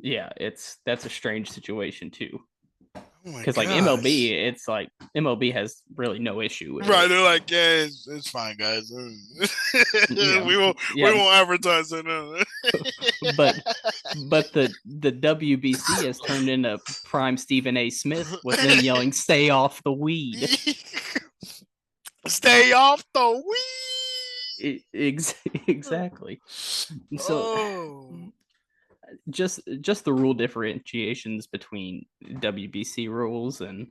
Yeah, that's a strange situation too. Oh my Because like gosh. MLB has really no issue with Right, it. they're like, yeah, it's fine, guys. Yeah, We yeah, won't advertise it. No. but the WBC has turned into prime Stephen A. Smith with them yelling "Stay off the weed." Stay off the weed. Exactly. So Oh. just the rule differentiations between WBC rules and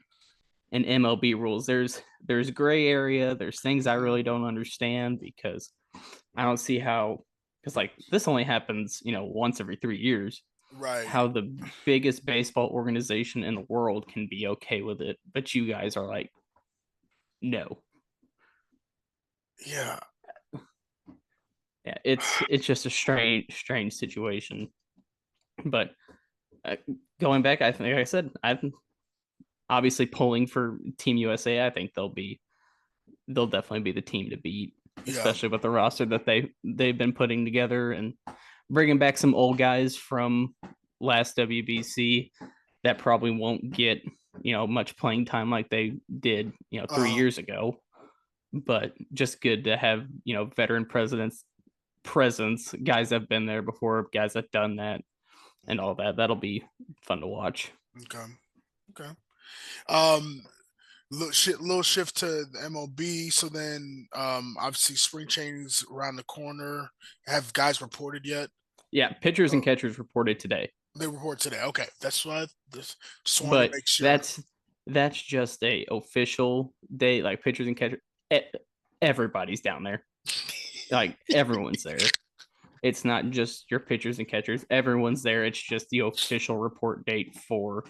MLB rules. There's gray area. There's things I really don't understand because I don't see how, because like this only happens, once every 3 years. Right. How the biggest baseball organization in the world can be okay with it, but you guys are like, no. Yeah. Yeah, it's just a strange situation. But uh, going back, I think like I said, I'm obviously pulling for Team USA. I think they'll definitely be the team to beat, Yeah. especially with the roster that they've been putting together and bringing back some old guys from last WBC that probably won't get much playing time like they did 3 years ago. But just good to have veteran presidents presence, guys that have been there before, guys that done that, and all that. That'll be fun to watch. Okay. Okay. Um, little shift to the MLB. So then, obviously, spring training's around the corner. Have guys reported yet? Yeah, pitchers and Oh, catchers reported today, they report today. Okay, that's why. Just wanted to but make sure. that's just a official day. Like pitchers and catchers, everybody's down there. Like everyone's there. It's not just your pitchers and catchers. Everyone's there. It's just the official report date for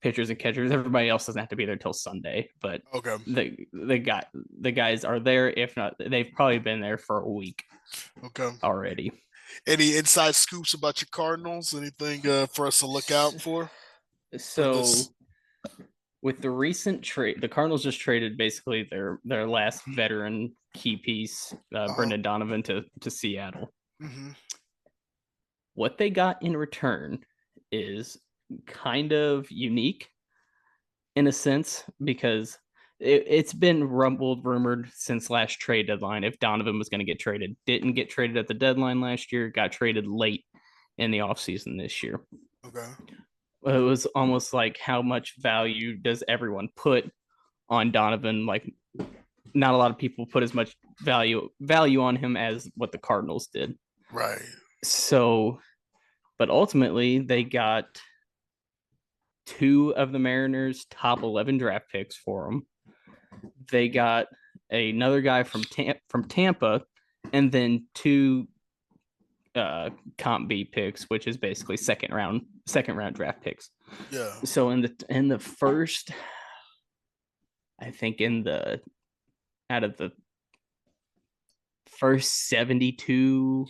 pitchers and catchers. Everybody else doesn't have to be there till Sunday, but Okay. the guys are there. If not, they've probably been there for a week Okay. already. Any inside scoops about your Cardinals? Anything for us to look out for this? So with the recent trade, the Cardinals just traded basically their last veteran key piece, Uh-huh. Brendan Donovan, to Seattle. Mm-hmm. What they got in return is kind of unique in a sense because it's been rumored since last trade deadline if Donovan was going to get traded. Didn't get traded at the deadline last year, got traded late in the offseason this year. Okay. It was almost like how much value does everyone put on Donovan? Like not a lot of people put as much value on him as what the Cardinals did. Right. So, but ultimately they got two of the Mariners' top 11 draft picks for him. They got another guy from Tampa, and then two comp B picks, which is basically second round draft picks. Yeah. So in the first, I think out of the first 72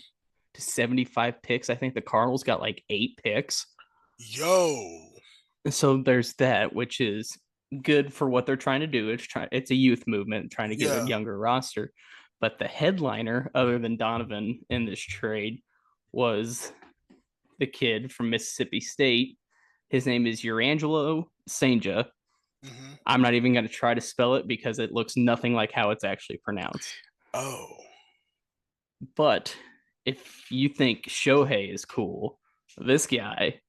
to 75 picks, I think the Cardinals got like 8 picks. Yo. So there's that, which is good for what they're trying to do. It's a youth movement trying to get a Yeah. younger roster. But the headliner, other than Donovan in this trade, was the kid from Mississippi State. His name is Urangelo Senja. Mm-hmm. I'm not even going to try to spell it because it looks nothing like how it's actually pronounced. Oh. But if you think Shohei is cool, this guy,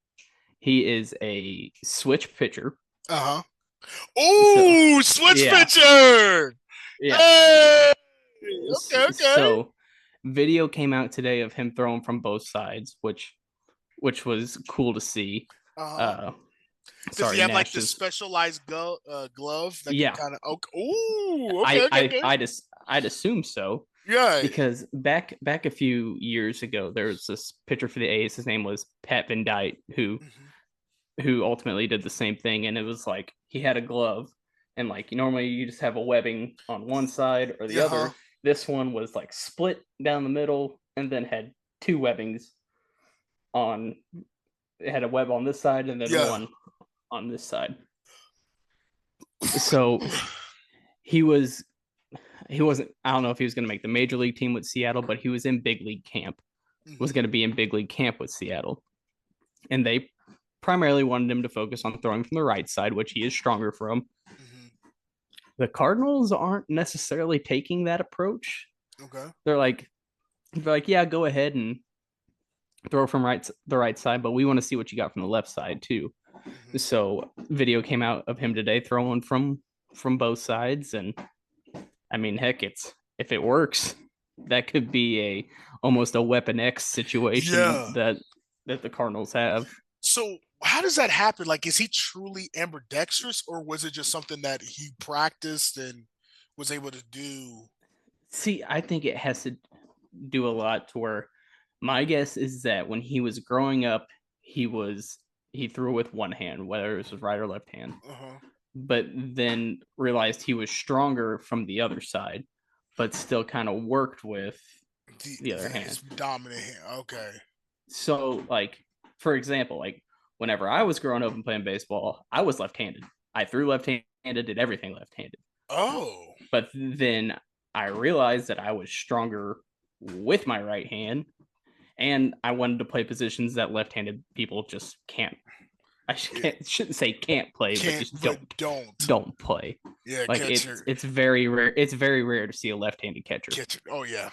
he is a switch pitcher. Uh-huh. So Oh, switch yeah, pitcher. yeah. Hey. Okay, okay. So video came out today of him throwing from both sides, which was cool to see. Uh-huh. Uh, Does he Sorry, have like Nash this is. specialized glove that can Yeah, kind of? Okay. Ooh, I okay, okay, I okay. I'd assume so, Yeah. because back a few years ago, there was this pitcher for the A's. His name was Pat Van Dyke, Hmm. who ultimately did the same thing. And it was like he had a glove, and like normally you just have a webbing on one side or the Yeah. Huh. other. This one was like split down the middle, and then had two webbings on. It had a web on this side and then Yeah. one on this side. So he was he wasn't. I don't know if he was going to make the major league team with Seattle, but he was in big league camp. Was Hmm. going to be in big league camp with Seattle, and they primarily wanted him to focus on throwing from the right side, which he is stronger from. Hmm. The Cardinals aren't necessarily taking that approach. Okay. They're like, yeah, go ahead and throw from the right side, but we want to see what you got from the left side too. Hmm. So video came out of him today throwing from both sides, and I mean, heck, it's if it works, that could be a almost a Weapon X situation Yeah. that the Cardinals have. So how does that happen? Like, is he truly ambidextrous, or was it just something that he practiced and was able to do? See, I think it has to do a lot to where my guess is that when he was growing up, he threw with one hand, whether it was his right or left hand, Uh-huh. but then realized he was stronger from the other side, but still kind of worked with the other His hand. dominant hand. Okay. So, like, for example, like whenever I was growing up and playing baseball, I was left-handed. I threw left-handed, did everything left-handed. Oh. But then I realized that I was stronger with my right hand, and I wanted to play positions that left-handed people just can't. Yeah. Shouldn't say can't play, but Can't, just but don't. don't play. Yeah, Like catcher. it's very rare. It's very rare to see a left-handed catcher. Catcher. Oh yeah.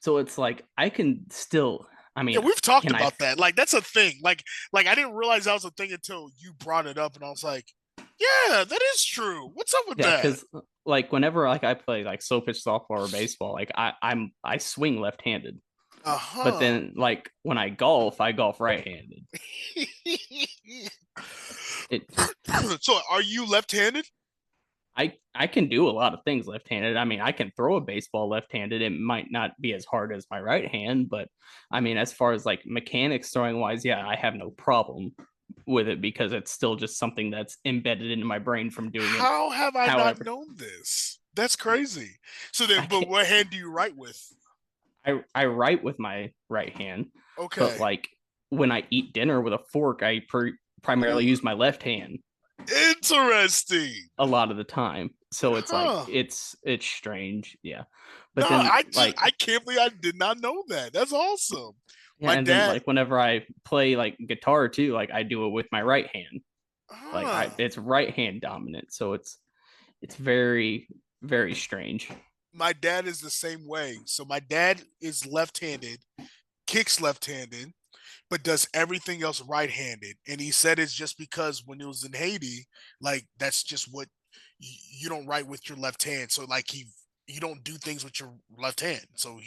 So it's like I can still. I Yeah, mean, we've talked can I? about that. Like that's a thing. Like I didn't realize that was a thing until you brought it up, and I was like, yeah, that is true. What's up with Yeah, that? because like whenever like I play like slow pitch softball or baseball, like I swing left-handed. But Uh-huh. then like when I golf right-handed. It So are you left-handed? I can do a lot of things left-handed. I mean, I can throw a baseball left-handed. It might not be as hard as my right hand, but I mean, as far as like mechanics throwing wise, yeah, I have no problem with it because it's still just something that's embedded into my brain from doing it. How have I not However, known this? That's crazy. So I then, but can what hand do you write with? I write with my right hand, but Okay. like when I eat dinner with a fork, primarily use my left hand Interesting. a lot of the time. So it's like Huh. it's strange, yeah. No, But then I can't believe I did not know that. That's awesome. yeah, My and then dad, like whenever I play like guitar too, like I do it with my right hand. Like I huh. it's right hand dominant, so it's very strange. My dad is the same way. So my dad is left-handed, kicks left-handed, but does everything else right-handed. And he said it's just because when it was in Haiti, like that's just what you don't write with your left hand. So like you don't do things with your left hand. So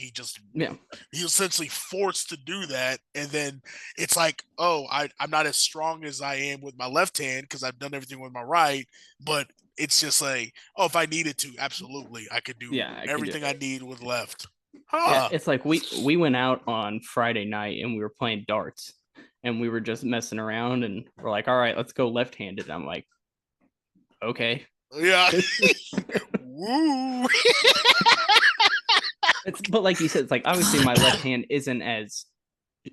Yeah. he essentially forced to do that. And then it's like, oh, I'm not as strong as I am with my left hand because I've done everything with my right. But it's just like, oh, if I needed to, absolutely, I could do Yeah, I could do everything I it. need with left. Yeah, Huh. it's like we went out on Friday night and we were playing darts and we were just messing around and we're like, all right, let's go left-handed. I'm like, okay. Yeah. Woo. It's but like you said, it's like obviously my left hand isn't as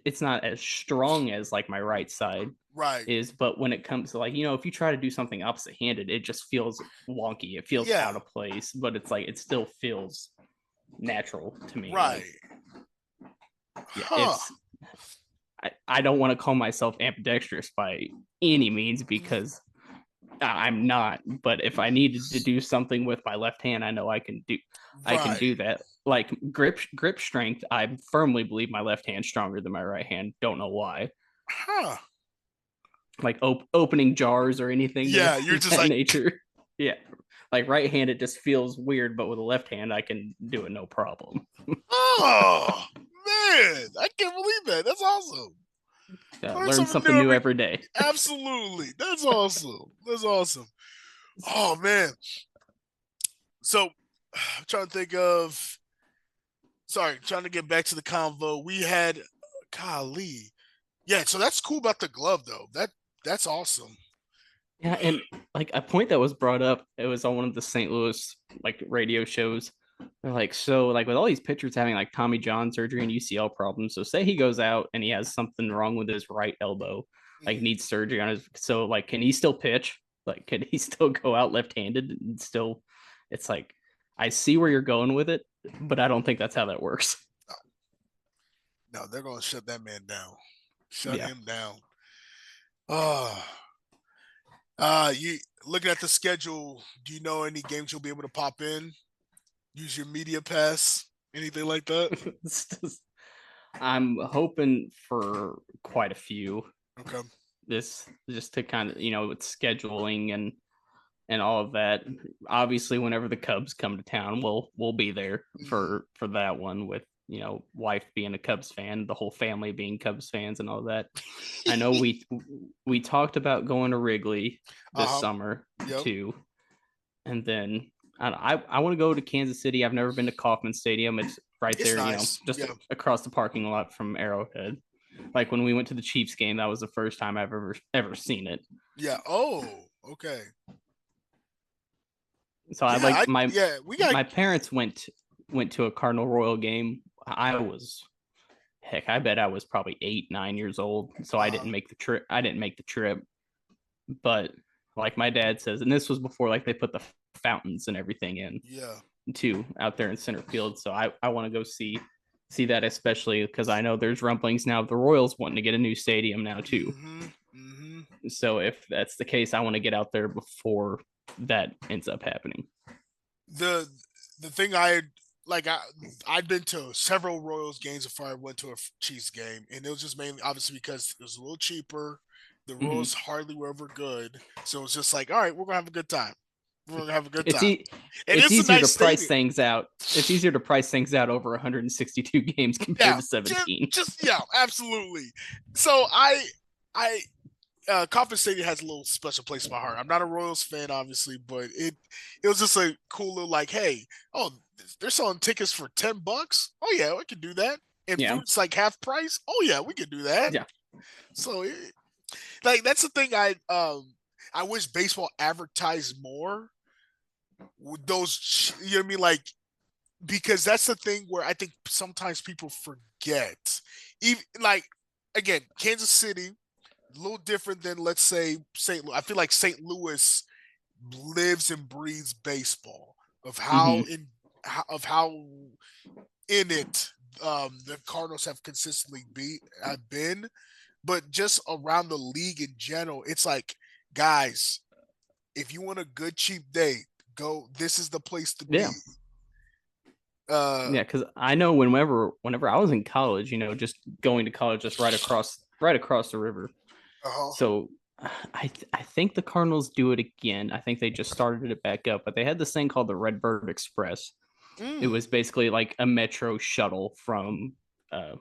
it's not as strong as like my right side Right. is, but when it comes to like, if you try to do something opposite handed, it just feels wonky. It feels Yeah. out of place, but it's like it still feels natural to me. Like, Right. yeah, Huh. I don't want to call myself ambidextrous by any means because I'm not. But if I needed to do something with my left hand, I know I can Right. do that. Like grip strength, I firmly believe my left hand stronger than my right hand. Don't know why. Huh. Like opening jars or anything Yeah, you're of just that like, nature. Yeah. Like right hand, it just feels weird, but with a left hand, I can do it no problem. oh man, I can't believe that. That's awesome. Learn Learn something something new new every. every day. Absolutely, that's awesome. That's awesome. Oh man. So I'm trying to think of. Sorry, trying to get back to the convo. We had, golly, yeah. So that's cool about the glove, though. That's awesome. Yeah, and like a point that was brought up, it was on one of the St. Louis like radio shows. They're like, so like with all these pitchers having like Tommy John surgery and UCL problems, so say he goes out and he has something wrong with his right elbow, like Mhm. needs surgery on his, so like can he still pitch? Like can he still go out left-handed and still? It's like I see where you're going with it, but I don't think that's how that works. No, they're gonna shut that man down. Shut Yeah. him down. Oh, you looking at the schedule? Do you know any games you'll be able to pop in? Use your media pass? Anything like that? I'm hoping for quite a few. Okay. This just to kind of with scheduling and all of that. Obviously, whenever the Cubs come to town, we'll be there Mhm. for that one with wife being a Cubs fan, the whole family being Cubs fans, and all that. I know we talked about going to Wrigley this Uh-huh. summer Yep. too, and then I want to go to Kansas City. I've never been to Kauffman Stadium. It's right It's there, nice. just Yeah. across the parking lot from Arrowhead. Like when we went to the Chiefs game, that was the first time I've ever seen it. Yeah. Oh, okay. So I Yeah, like we got. my parents went to a Cardinal Royal game. I was heck, I bet I was probably 8, 9 years old. So I Uh, didn't make the trip. I didn't make the trip, but like my dad says, and this was before like they put the fountains and everything in yeah. too out there in center field. So I want to go see that, especially because I know there's rumblings now of the Royals wanting to get a new stadium now too. Mm-hmm. Mm-hmm. So if that's the case, I want to get out there before that ends up happening. the the thing I like I'd been to several Royals games before I went to a Chiefs game, and it was just mainly obviously because it was a little cheaper. The Mm-hmm. Royals hardly were ever good, so it was just like, all right, we're gonna have a good time. We're gonna have a good It's time, e- and it's it's a easier to nice price stadium. things out. It's easier to price things out over 162 games compared Yeah, to 17. just yeah, absolutely. So I Coffin Stadium has a little special place in my heart. I'm not a Royals fan, obviously, but it was just a cool little like, hey, oh, they're selling tickets for $10. Oh yeah, we can do that. And Yeah, food's like half price. Oh yeah, we can do that. yeah, So like that's the thing I wish baseball advertised more with those. You know what I mean? Like because that's the thing where I think sometimes people forget. Even like again, Kansas City a little different than let's say St. Louis. I feel like St. Louis lives and breathes baseball of mm-hmm. how in it the Cardinals have consistently been, but just around the league in general, it's like guys, if you want a good cheap date, go. This is the place to be. Yeah, Uh, yeah. Because I know whenever I was in college, just going to college just right across the river. uh-huh. So I think the Cardinals do it again. I think they just started it back up, but they had this thing called the Redbird Express. It Mm, was basically like a metro shuttle uh,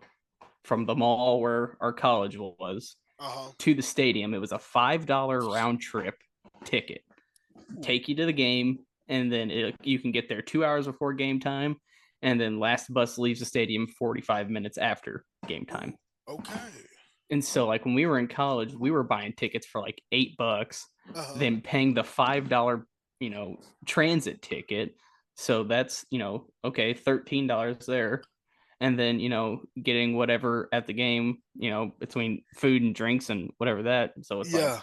from the mall where our college was uh-huh. to the stadium. It was a $5 round trip ticket. Ooh, Take you to the game, and then you can get there 2 hours before game time, and then last bus leaves the stadium 45 minutes after game ooh, time. okay. And so, like when we were in college, we were buying tickets for like $8, Uh-huh. then paying the $5, transit ticket. So that's okay, $13 there, and then getting whatever at the game, between food and drinks and whatever that. So it's like, Yeah.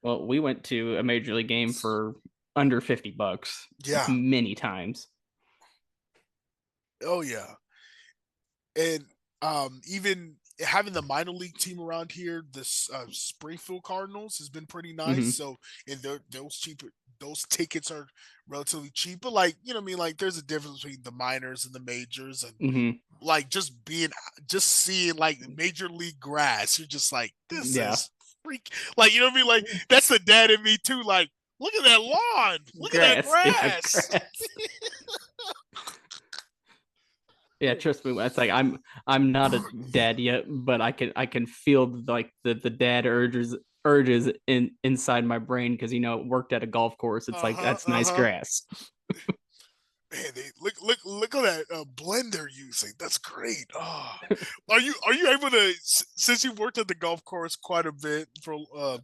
well, we went to a major league game for under $50 Yeah. many times. Oh yeah. And even having the minor league team around here, this Springfield Cardinals has been pretty nice. Mm-hmm. So and those tickets are relatively cheap. But like, you know what I mean? Like there's a difference between the minors and the majors and Mm-hmm. like just seeing like major league grass, you're just like, this Yeah, is freak like you know what I mean? Like that's the dad in me too. Like, look at that lawn, look at that grass. Yeah, grass. grass. Yeah, trust me. It's like I'm not a dad yet, but I can feel like the dad urges inside my brain because it worked at a golf course. It's like Uh-huh, that's nice uh-huh. grass. Man, they look at that blend they're using. That's great. Oh. Are you able to since you worked at the golf course quite a bit for uh,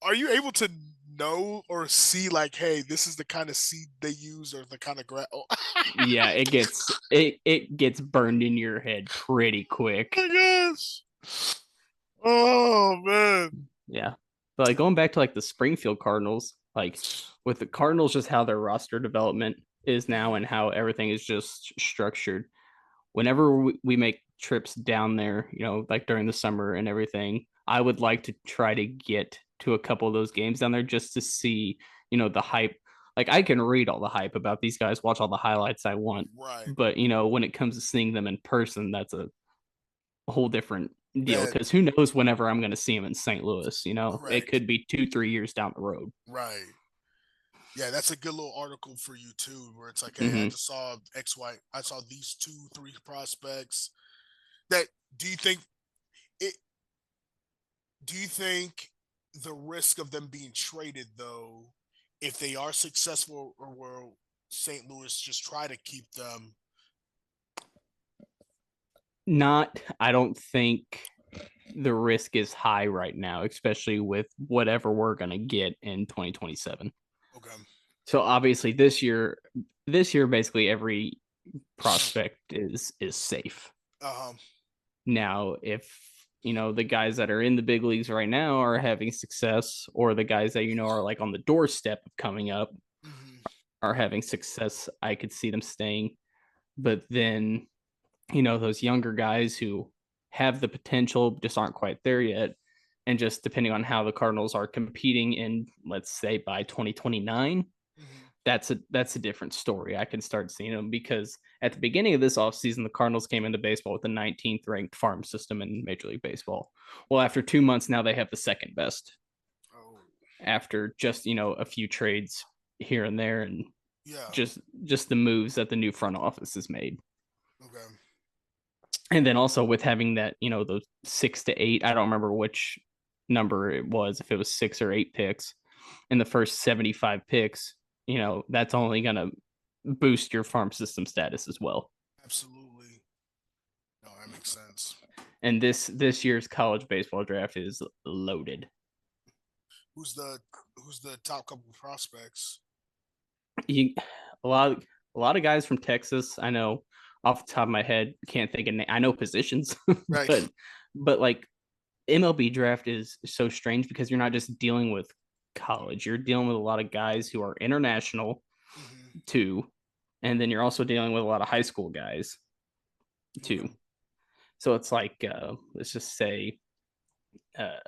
are you able to know or see like, hey, this is the kind of seed they use or the kind of grass? Oh. Yeah, it gets burned in your head pretty quick. My gosh. Oh man. Yeah. But like going back to like the Springfield Cardinals, like with the Cardinals, just how their roster development is now and how everything is just structured. Whenever we make trips down there, like during the summer and everything, I would like to try to get to a couple of those games down there just to see, the hype. Like I can read all the hype about these guys, watch all the highlights I want, Right. but when it comes to seeing them in person, that's a whole different deal That because who knows whenever I'm going to see him in St. Louis, it correct. could be 2-3 years down the road. Right. Yeah, that's a good little article for you too, where it's like, hey, I Mm-hmm. just saw X, Y. I saw these two, three prospects. That do you think it? Do you think the risk of them being traded, though, if they are successful, or will St. Louis just try to keep them? Not, I don't think the risk is high right now, especially with whatever we're going to get in 2027. Okay. So obviously this year basically every prospect is safe. Uh-huh. Now, if the guys that are in the big leagues right now are having success, or the guys that are like on the doorstep of coming up Hmm. are having success, I could see them staying. But then, those younger guys who have the potential just aren't quite there yet. And just depending on how the Cardinals are competing in, let's say by 2029, Hmm. that's a different story. I can start seeing them because at the beginning of this offseason, the Cardinals came into baseball with the 19th ranked farm system in Major League Baseball. Well, after 2 months, now they have the second best Oh, after just a few trades here and there and yeah. just the moves that the new front office has made. Okay. And then also with having that, those 6 to 8, I don't remember which number it was, if it was 6 or 8 picks in the first 75 picks, that's only going to boost your farm system status as well. Absolutely. No, that makes sense. And this year's college baseball draft is loaded. Who's the who's the top couple of prospects? You, a lot of, a lot of guys from Texas, I know off the top of my head, can't think of I know positions, Right. but like MLB draft is so strange because you're not just dealing with college, you're dealing with a lot of guys who are international Hmm. too, and then you're also dealing with a lot of high school guys too. Okay. So it's like let's just say uh,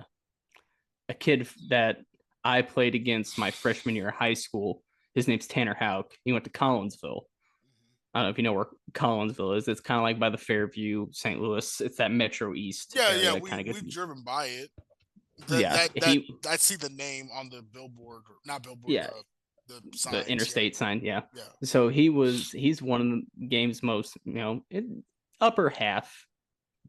a kid that I played against my freshman year of high school. His name's Tanner Houck. He went to Collinsville. I don't know if you know where Collinsville is. It's kind of like by the Fairview, St. Louis. It's that Metro East Yeah, yeah. area. It We kind of gets we've driven by it. That yeah. that that He I see the name on the billboard, or not billboard, yeah the the signs. Yeah, interstate sign. Yeah. yeah. So he's one of the game's most upper half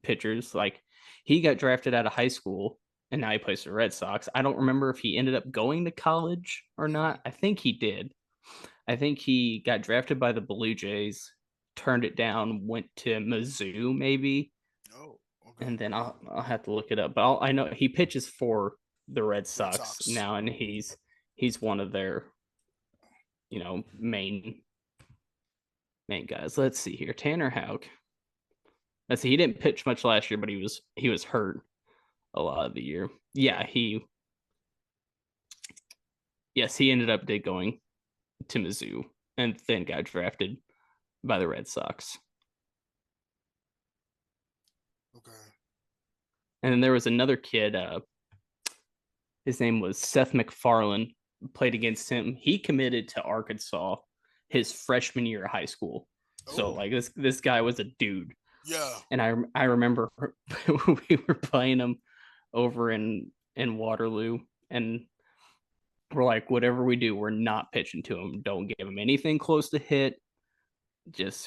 pitchers. Like he got drafted out of high school and now he plays for the Red Sox. I don't remember if he ended up going to college or Hmm. not. I think he did. I think he got drafted by the Blue Jays, turned it down, went to Mizzou maybe, Oh, okay. and then I'll have to look it up. But I know he pitches for the Red Red Sox Sox. now, and he's one of their main guys. Let's see here, Tanner Houck. Let's see, he didn't pitch much last year, but he was hurt a lot of the year. Yeah, he ended up going to Mizzou and then got drafted by the Red Sox. Okay. And then there was another kid. His name was Seth MacFarlane. Played against him. He committed to Arkansas his freshman year of high school. So Oh, like this guy was a dude. yeah. And I remember we were playing him over in Waterloo, and we're like, whatever we do, we're not pitching to him. Don't give him anything close to hit.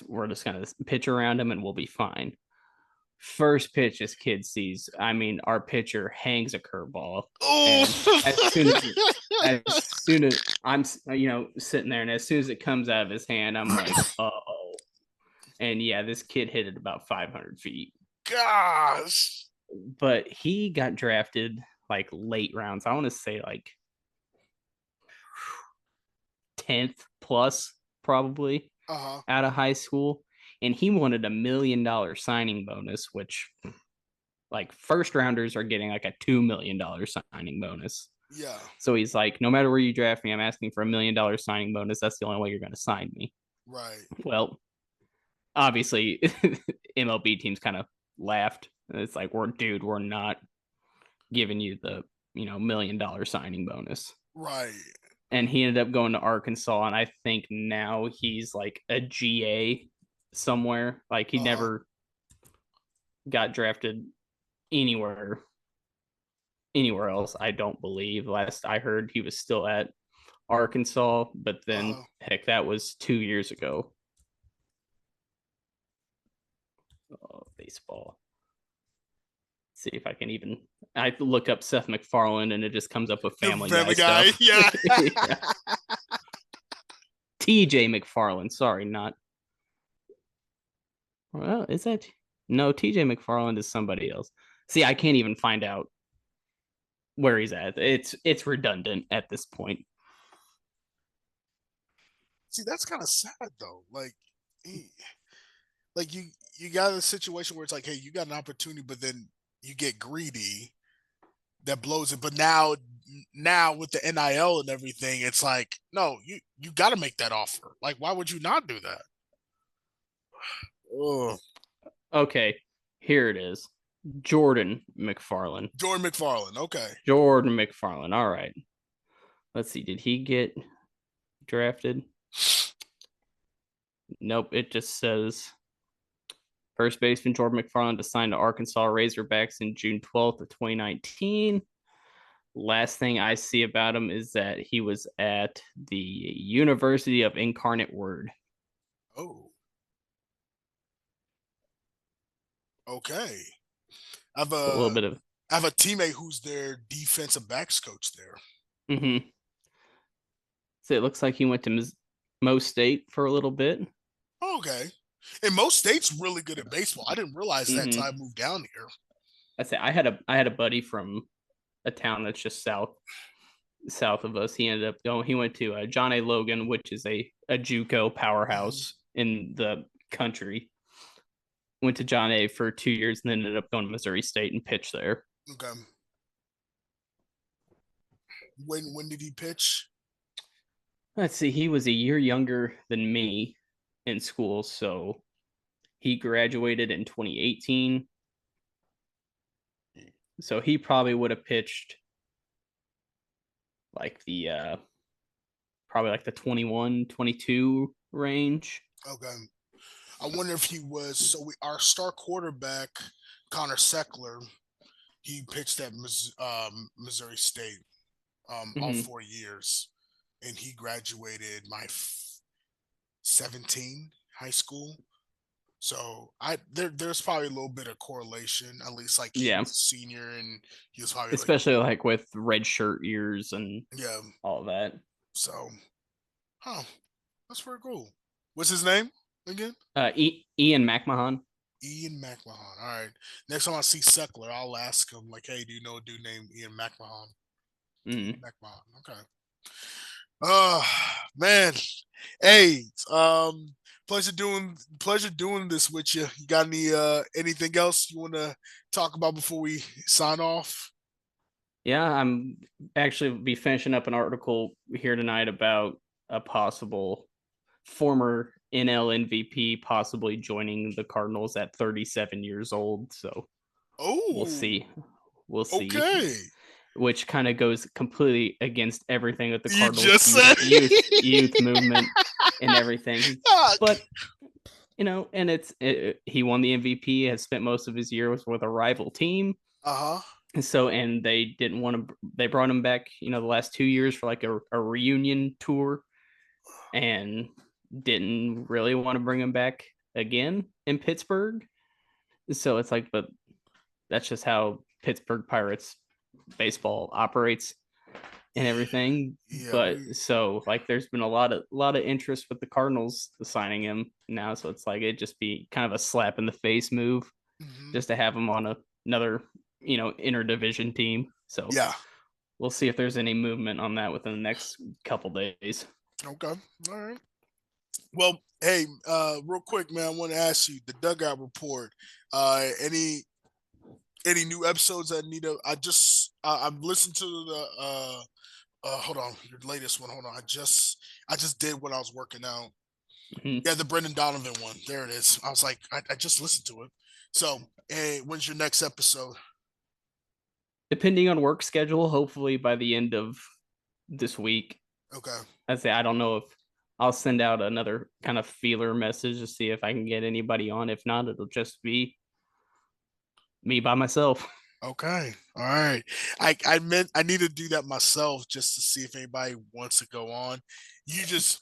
we're just gonna pitch around him and we'll be fine. First pitch this kid sees, I mean, our pitcher hangs a curveball, and as soon as I'm sitting there, and as soon as it comes out of his hand, I'm like, oh. And yeah, this kid hit it about 500 feet. Gosh. But he got drafted like late rounds. I want to say like 10th plus, probably, out of high school. And he wanted $1 million signing bonus, which like first rounders are getting like a $2 million signing bonus. Yeah. So he's like, no matter where you draft me, I'm asking for $1 million signing bonus. That's the only way you're going to sign me. Right. Well, obviously, MLB teams kind of laughed. It's like, we're not giving you the $1 million signing bonus. Right. And he ended up going to Arkansas, and I think now he's like a GA somewhere. Like he never got drafted anywhere else, I don't believe. Last I heard, he was still at Arkansas, but then heck, that was 2 years ago. Oh, baseball. Let's see if I can even. I look up Seth MacFarlane, and it just comes up with Family Guy stuff. Yeah. Yeah. TJ McFarland. Sorry, not. Well, is that no? TJ McFarland is somebody else. See, I can't even find out where he's at. It's redundant at this point. See, that's kind of sad though. Like you got a situation where it's like, hey, you got an opportunity, but then you get greedy that blows it. But now with the NIL and everything, it's like, no, you got to make that offer. Like, why would you not do that? Oh. Okay, here it is. Jordan McFarland. Okay. Jordan McFarland. All right. Let's see. Did he get drafted? Nope. It just says first baseman Jordan McFarland assigned to Arkansas Razorbacks in June 12th of 2019. Last thing I see about him is that he was at the University of Incarnate Word. Oh. Okay. I have a teammate who's their defensive backs coach there. Mm-hmm. So it looks like he went to Mo State for a little bit. Okay. And Mo State's really good at baseball. I didn't realize that until I moved down here. I say I had a buddy from a town that's just south of us. He ended up going. He went to John A. Logan, which is a JUCO powerhouse in the country. Went to John A. for 2 years and then ended up going to Missouri State and pitched there. Okay. When did he pitch? Let's see. He was a year younger than me in school, so he graduated in 2018. So he probably would have pitched like the probably like the 21, 22 range. Okay. I wonder if he was our star quarterback, Connor Seckler, he pitched at Missouri State all 4 years, and he graduated my 17 high school. So there's probably a little bit of correlation, at least like he was a senior and he was probably especially like with red shirt years and all that. So, that's pretty cool. What's his name again? Ian McMahon. Ian McMahon. All right. Next time I see Seckler, I'll ask him like, "Hey, do you know a dude named Ian McMahon?" McMahon. Okay. Man. Hey, pleasure doing this with you. You got anything else you want to talk about before we sign off? Yeah, I'm actually be finishing up an article here tonight about a possible former NL MVP possibly joining the Cardinals at 37 years old. So we'll see. Okay. Which kind of goes completely against everything that the Cardinals just said. Youth movement and everything. But and he won the MVP, has spent most of his years with a rival team. So, and they didn't want to, they brought him back, the last 2 years for like a reunion tour, and didn't really want to bring him back again in Pittsburgh. So it's like, but that's just how Pittsburgh Pirates baseball operates and everything. Yeah, But so like there's been a lot of interest with the Cardinals signing him now. So it's like it'd just be kind of a slap in the face move mhm. just to have him on another, interdivision team. So Yeah. we'll see if there's any movement on that within the next couple days. Okay. All right. Well, hey, real quick, man, I want to ask you the dugout report. Any new episodes that need to? I'm listening to the hold on, your latest one. Hold on, I just did when I was working out. Mhm. Yeah, the Brendan Donovan one. There it is. I was like, I just listened to it. So, hey, when's your next episode? Depending on work schedule, hopefully by the end of this week. Okay. I say I don't know if I'll send out another kind of feeler message to see if I can get anybody on. If not, it'll just be me by myself. Okay. All right. I meant I need to do that myself just to see if anybody wants to go on. You just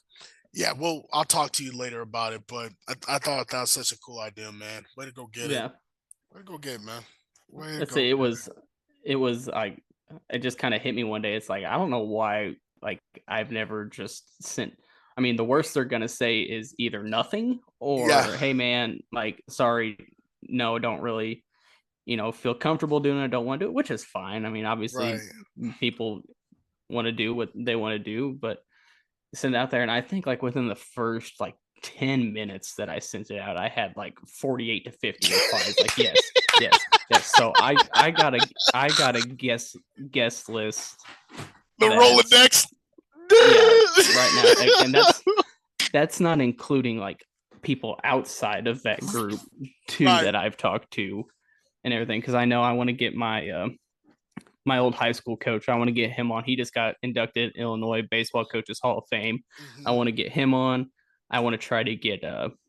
yeah, well, I'll talk to you later about it, but I thought that was such a cool idea, man. Way to go get it. Yeah. Way to go get it, man. Way to Let's go say get it was like it just kind of hit me one day. It's like I don't know why like I've never just sent. I mean, the worst they're gonna say is either nothing it. Yeah. or hey man, like sorry, no, don't really, feel comfortable doing it, don't want to do it, which is fine. I mean, Right. obviously people want to do what they want to do, but send it out there. And I think like within the first like 10 minutes that I sent it out, I had like 48 to 50 replies. Like, yes, yes, yes. So I got a guest list The that's Rolodex. yeah, right now. And that's not including like people outside of that group too Right. that I've talked to and everything. Cause I know I want to get my old high school coach. I want to get him on. He just got inducted in Illinois Baseball Coaches Hall of Fame. I Hmm. want to get him on. I want to try to get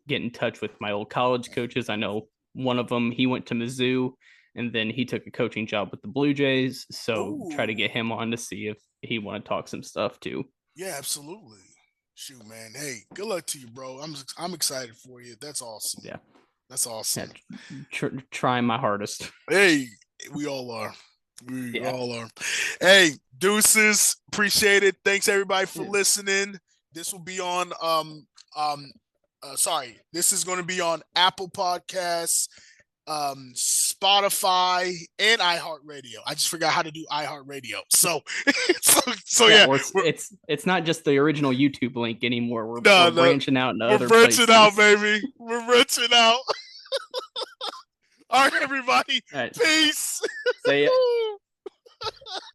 in touch with my old college coaches. I know one of them, he went to Mizzou and then he took a coaching job with the Blue Jays. So try to Ooh. get him on to see if he want to talk some stuff too. Yeah, absolutely. Shoot, man. Hey, good luck to you, bro. I'm excited for you. That's awesome. Yeah, That's yeah, awesome. trying my hardest. Hey, we all are. We Yeah. all are. Hey, deuces. Appreciate it. Thanks everybody for listening. This will be on sorry. This is going to be on Apple Podcasts, Spotify, and iHeartRadio. I just forgot how to do iHeartRadio. So so Yeah, yeah, or it's not just the original YouTube link anymore. We're no, branching out into we're other branching out, places. baby. We're branching out. All right, everybody. All right. Peace. Say it.